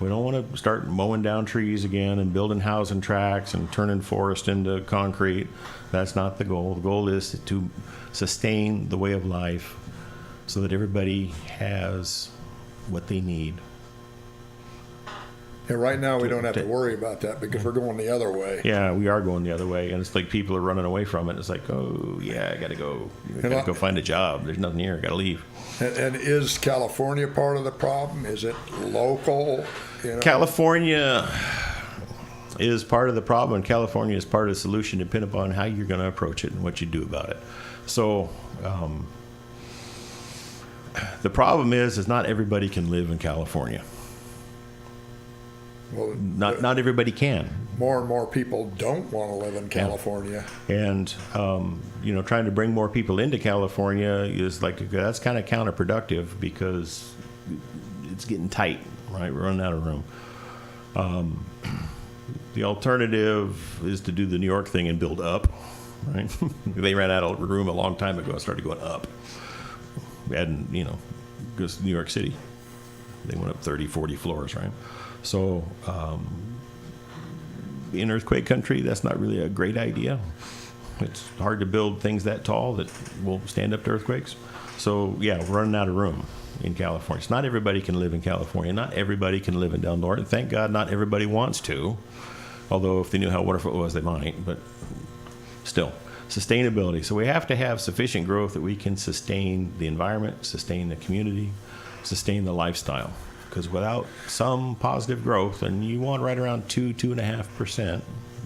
We don't want to start mowing down trees again and building housing tracts and turning forest into concrete. That's not the goal. The goal is to sustain the way of life so that everybody has what they need. And right now, we don't have to worry about that because we're going the other way. Yeah, we are going the other way, and it's like people are running away from it. It's like, oh, yeah, I got to go. I got to go find a job. There's nothing here. I got to leave. And is California part of the problem? Is it local? California is part of the problem, and California is part of the solution, depending upon how you're going to approach it and what you do about it. So the problem is not everybody can live in California. Well, not everybody can. More and more people don't want to live in California. And, trying to bring more people into California is that's kind of counterproductive because it's getting tight, right? We're running out of room. The alternative is to do the New York thing and build up, right? They ran out of room a long time ago and started going up. And, goes to New York City. They went up 30, 40 floors, right? So in earthquake country, that's not really a great idea. It's hard to build things that tall that will stand up to earthquakes. So, yeah, we're running out of room in California. So not everybody can live in California. Not everybody can live in Del Norte. And thank God not everybody wants to. Although if they knew how wonderful it was, they might. But still, sustainability. So we have to have sufficient growth that we can sustain the environment, sustain the community, sustain the lifestyle. Because without some positive growth, and you want right around 2.5%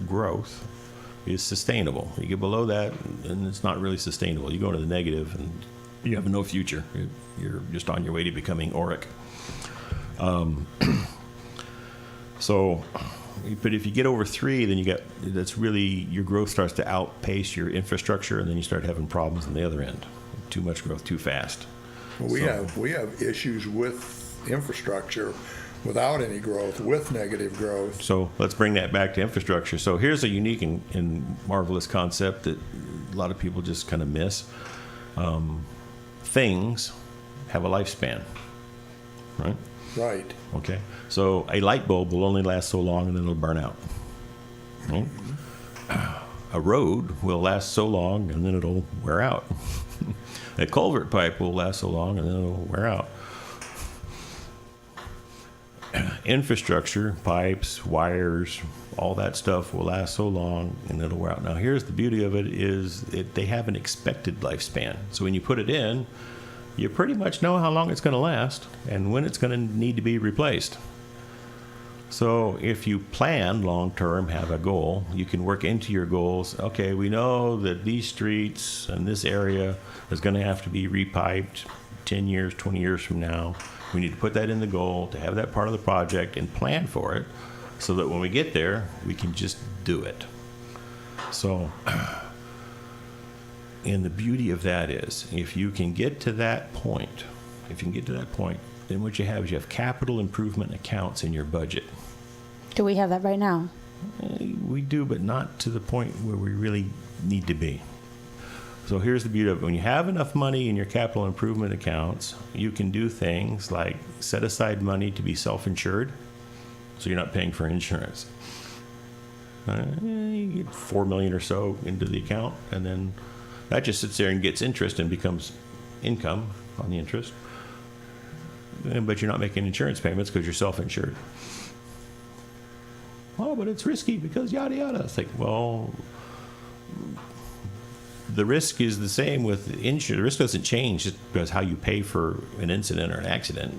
growth is sustainable. You get below that, and it's not really sustainable. You go into the negative, and you have no future. You're just on your way to becoming auric. But if you get over 3, then that's really, your growth starts to outpace your infrastructure, and then you start having problems on the other end. Too much growth, too fast. Well, we have issues with infrastructure without any growth, with negative growth. So let's bring that back to infrastructure. So here's a unique and marvelous concept that a lot of people just kind of miss. Things have a lifespan, right? Right. Okay. So a light bulb will only last so long and then it'll burn out. Right? A road will last so long and then it'll wear out. A culvert pipe will last so long and then it'll wear out. Infrastructure, pipes, wires, all that stuff will last so long and it'll wear out. Now here's the beauty of it is they have an expected lifespan. So when you put it in, you pretty much know how long it's going to last and when it's going to need to be replaced. So if you plan long term, have a goal, you can work into your goals. Okay, we know that these streets and this area is going to have to be repiped 10 years, 20 years from now. We need to put that in the goal to have that part of the project and plan for it so that when we get there, we can just do it. So, and the beauty of that is if you can get to that point, then what you have is you have capital improvement accounts in your budget. Do we have that right now? We do, but not to the point where we really need to be. So here's the beauty of it. When you have enough money in your capital improvement accounts, you can do things like set aside money to be self-insured, so you're not paying for insurance. You get $4 million or so into the account, and then that just sits there and gets interest and becomes income on the interest. But you're not making insurance payments because you're self-insured. Oh, but it's risky because yada yada. It's like, well, the risk is the same with insurance. The risk doesn't change just because how you pay for an incident or an accident.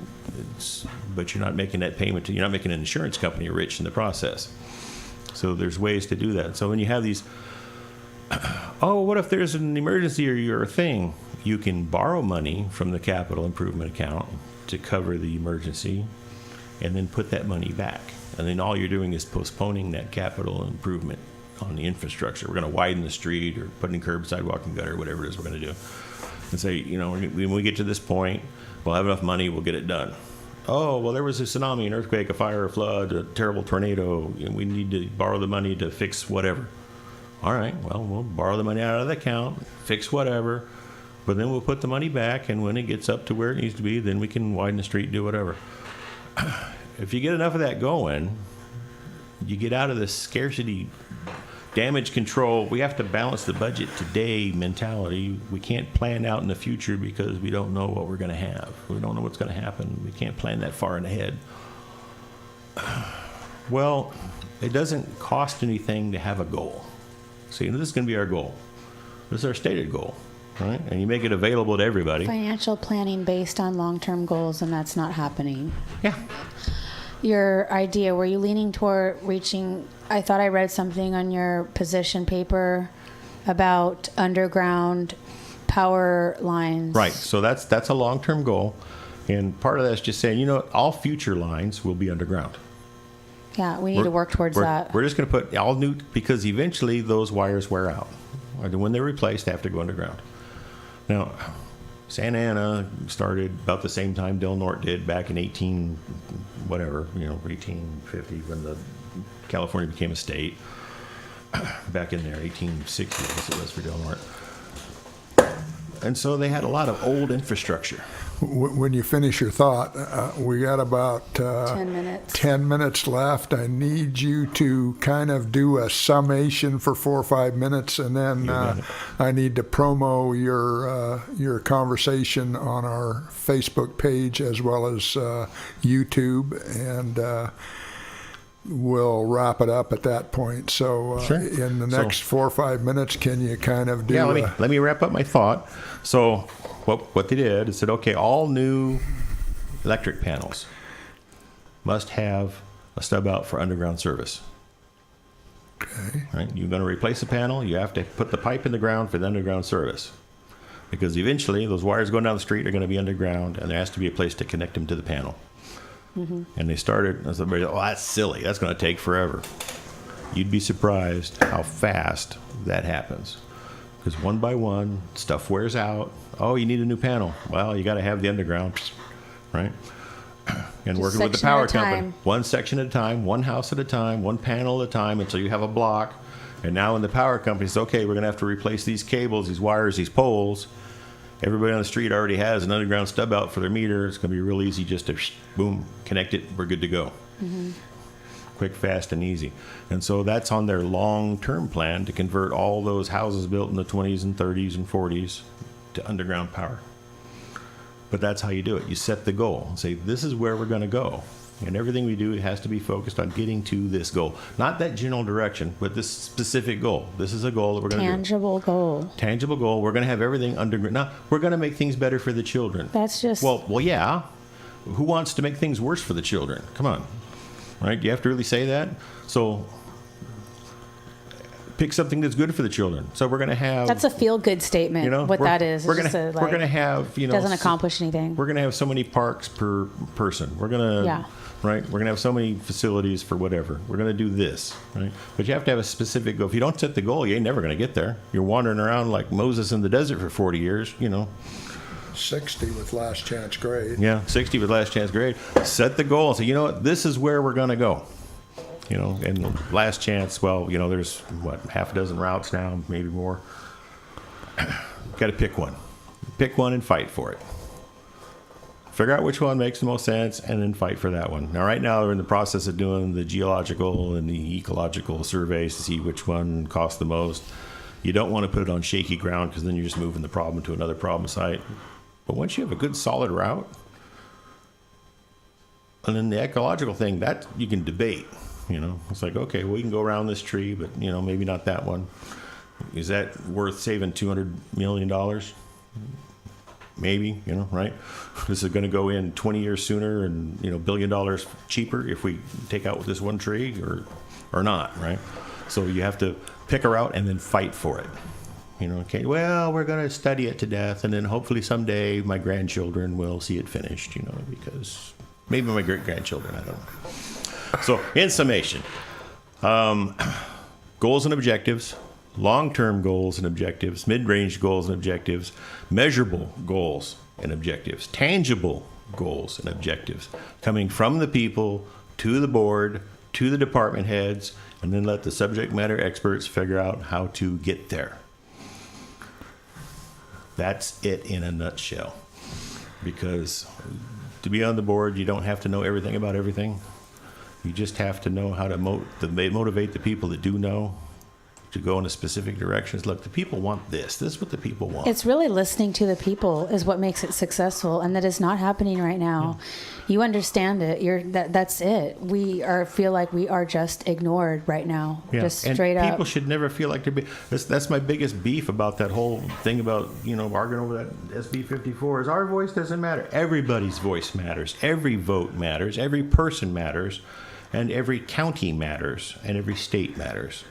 But you're not making that payment. You're not making an insurance company rich in the process. So there's ways to do that. So when you have these, what if there's an emergency or you're a thing? You can borrow money from the capital improvement account to cover the emergency and then put that money back. And then all you're doing is postponing that capital improvement on the infrastructure. We're going to widen the street or put in curb, sidewalk, and gutter, whatever it is we're going to do. and say, when we get to this point, we'll have enough money, we'll get it done. Oh, well, there was a tsunami, an earthquake, a fire, a flood, a terrible tornado. We need to borrow the money to fix whatever. All right, well, we'll borrow the money out of the account, fix whatever, but then we'll put the money back, and when it gets up to where it needs to be, then we can widen the street, do whatever. If you get enough of that going, you get out of this scarcity, damage control. We have to balance the budget today mentality. We can't plan out in the future because we don't know what we're going to have. We don't know what's going to happen. We can't plan that far in ahead. Well, it doesn't cost anything to have a goal. See, this is going to be our goal. This is our stated goal, right? And you make it available to everybody. Financial planning based on long-term goals, and that's not happening. Yeah. Your idea, were you leaning toward reaching, I thought I read something on your position paper about underground power lines. Right. So that's a long-term goal. And part of that's just saying, all future lines will be underground. Yeah, we need to work towards that. We're just going to put all new, because eventually those wires wear out. And when they're replaced, they have to go underground. Now, Santa Ana started about the same time Del Norte did back in 1850 when the California became a state. Back in there, 1860, I guess it was for Del Norte. And so they had a lot of old infrastructure. When you finish your thought, we got about 10 minutes. 10 minutes left. I need you to kind of do a summation for 4 or 5 minutes, and then I need to promo your conversation on our Facebook page as well as YouTube, and we'll wrap it up at that point. So Sure. in the next 4 or 5 minutes, can you kind of do let me wrap up my thought. So what they did is said, okay, all new electric panels must have a stub out for underground service. Okay. Right? You're going to replace a panel, you have to put the pipe in the ground for the underground service. Because eventually those wires going down the street are going to be underground, and there has to be a place to connect them to the panel. Mm-hmm. And they started, that's silly. That's going to take forever. You'd be surprised how fast that happens. Because one by one, stuff wears out. Oh, you need a new panel. Well, you got to have the underground, right? And Just working with the section at power a company, time. one section at a time, one house at a time, one panel at a time, until you have a block. And now when the power company says, okay, we're going to have to replace these cables, these wires, these poles, everybody on the street already has an underground stub out for their meter. It's going to be real easy just to, boom, connect it. We're good to go. Mm-hmm. Quick, fast, and easy. And so that's on their long-term plan to convert all those houses built in the 20s and 30s and 40s to underground power. But that's how you do it. You set the goal and say, this is where we're going to go. And everything we do has to be focused on getting to this goal. Not that general direction, but this specific goal. This is a goal that we're going to do. Tangible goal. Tangible goal. We're going to have everything underground. Now, we're going to make things better for the children. That's just... Well, yeah. Who wants to make things worse for the children? Come on. Right? You have to really say that. So pick something that's good for the children. So we're going to have... That's a feel-good statement, that is. We're going to have, doesn't accomplish anything. We're going to have so many parks per person. We're going to... Yeah. Right? We're going to have so many facilities for whatever. We're going to do this, right? But you have to have a specific goal. If you don't set the goal, you ain't never going to get there. You're wandering around like Moses in the desert for 40 years, 60 with last chance grade. Yeah, 60 with last chance grade. Set the goal and say, you know what, this is where we're going to go. And last chance, well, there's, half a dozen routes now, maybe more. Got to pick one. Pick one and fight for it. Figure out which one makes the most sense and then fight for that one. Now, right now, we're in the process of doing the geological and the ecological surveys to see which one costs the most. You don't want to put it on shaky ground because then you're just moving the problem to another problem site. But once you have a good solid route, and then the ecological thing, that you can debate. It's like, okay, well, we can go around this tree, but, maybe not that one. Is that worth saving $200 million? Maybe, right? This is going to go in 20 years sooner and, $1 billion cheaper if we take out this one tree or not, right? So you have to pick a route and then fight for it. Okay, well, we're going to study it to death, and then hopefully someday my grandchildren will see it finished, because maybe my great-grandchildren, I don't know. So in summation, goals and objectives, long-term goals and objectives, mid-range goals and objectives, measurable goals and objectives, tangible goals and objectives, coming from the people to the board, to the department heads, and then let the subject matter experts figure out how to get there. That's it in a nutshell. Because to be on the board, you don't have to know everything about everything. You just have to know how to motivate the people that do know to go in a specific directions. Look, the people want this. This is what the people want. It's really listening to the people is what makes it successful, and that is not happening right now. You understand it. That's it. Feel like we are just ignored right now. Yeah. Just and straight up. People should never feel like they're being. That's my biggest beef about that whole thing about arguing over that SB 54 is our voice doesn't matter. Everybody's voice matters. Every vote matters. Every person matters, and every county matters, and every state matters.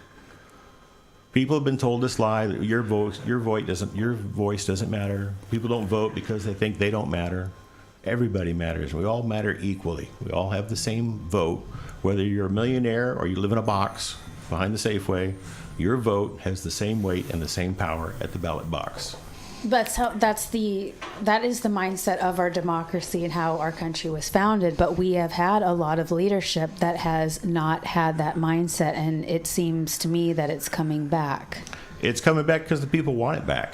People have been told this lie that your voice doesn't matter. People don't vote because they think they don't matter. Everybody matters. We all matter equally. We all have the same vote. Whether you're a millionaire or you live in a box behind the Safeway, your vote has the same weight and the same power at the ballot box. That is the mindset of our democracy and how our country was founded. But we have had a lot of leadership that has not had that mindset, and it seems to me that it's coming back. It's coming back because the people want it back.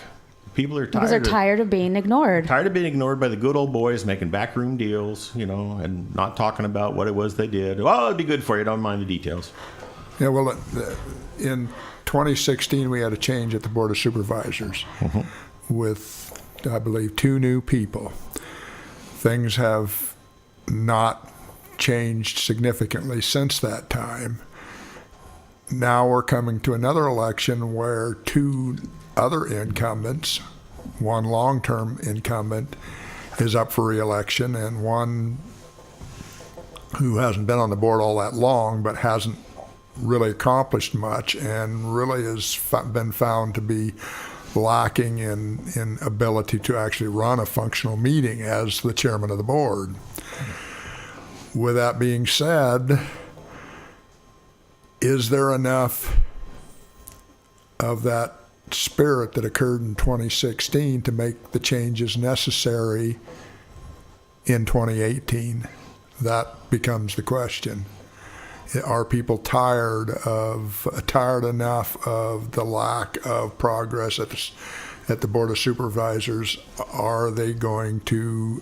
People are tired. Because they're tired of being ignored. Tired of being ignored by the good old boys making backroom deals, and not talking about what it was they did. Well, it'd be good for you. Don't mind the details. Yeah, well, in 2016, we had a change at the Board of Supervisors. Mm-hmm. With, I believe, 2 new people. Things have not changed significantly since that time. Now we're coming to another election where 2 other incumbents, one long-term incumbent is up for re-election, and one who hasn't been on the board all that long but hasn't really accomplished much and really has been found to be lacking in ability to actually run a functional meeting as the chairman of the board. With that being said, is there enough of that spirit that occurred in 2016 to make the changes necessary in 2018? That becomes the question. Are people tired enough of the lack of progress at the Board of Supervisors? Are they going to,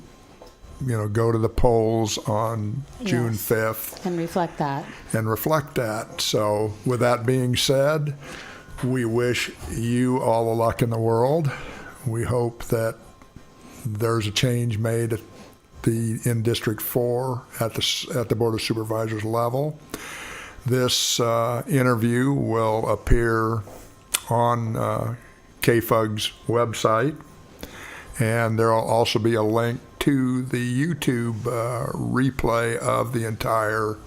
go to the polls on June 5th and reflect that? So, with that being said, we wish you all the luck in the world. We hope that there's a change made in District 4 at the Board of Supervisors level. This interview will appear on KFUG's website, and there will also be a link to the YouTube replay of the entire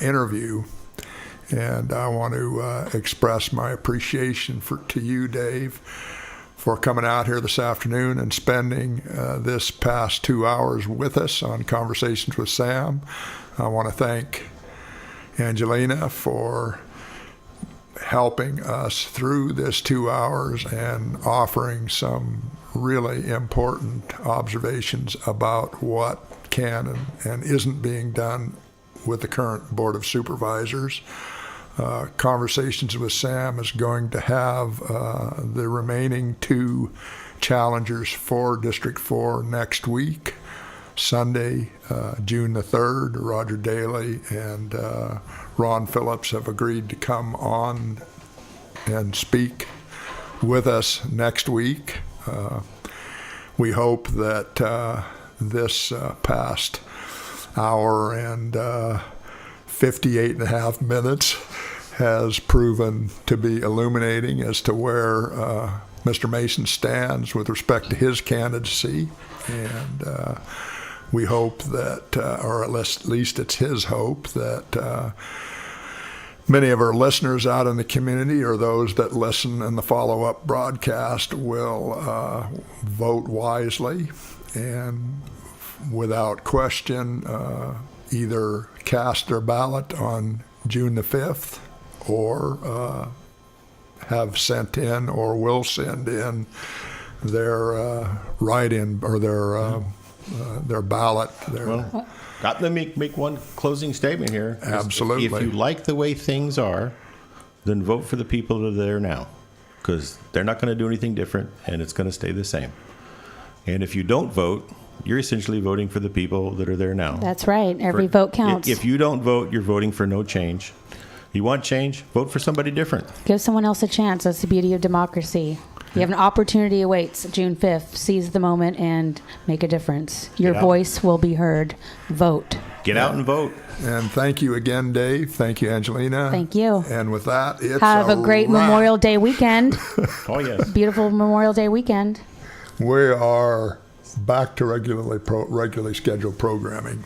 interview. And I want to express my appreciation to you, Dave, for coming out here this afternoon and spending this past 2 hours with us on Conversations with Sam. I want to thank Angelina for helping us through this 2 hours and offering some really important observations about what can and isn't being done with the current Board of Supervisors. Conversations with Sam is going to have the remaining 2 challengers for District 4 next week. Sunday, June the 3rd, Roger Daly and Ron Phillips have agreed to come on and speak with us next week. We hope that this past hour and 58 and a half minutes has proven to be illuminating as to where Mr. Mason stands with respect to his candidacy. And we hope that, or at least it's his hope, that many of our listeners out in the community or those that listen in the follow-up broadcast will vote wisely and without question either cast their ballot on June the 5th or have sent in or will send in their write-in or their ballot. Well, got to make one closing statement here. Absolutely. If you like the way things are, then vote for the people that are there now, because they're not going to do anything different, and it's going to stay the same. And if you don't vote, you're essentially voting for the people that are there now. That's right. Every vote counts. If you don't vote, you're voting for no change. You want change? Vote for somebody different. Give someone else a chance. That's the beauty of democracy. You have an opportunity awaits June 5th. Seize the moment and make a difference. Your Get out. voice will be heard. Vote. Get out and vote. And thank you again, Dave. Thank you, Angelina. Thank you. And with that, it's Have a great wrap. Memorial Day weekend. Oh, yes. Beautiful Memorial Day weekend. We are back to regularly scheduled programming.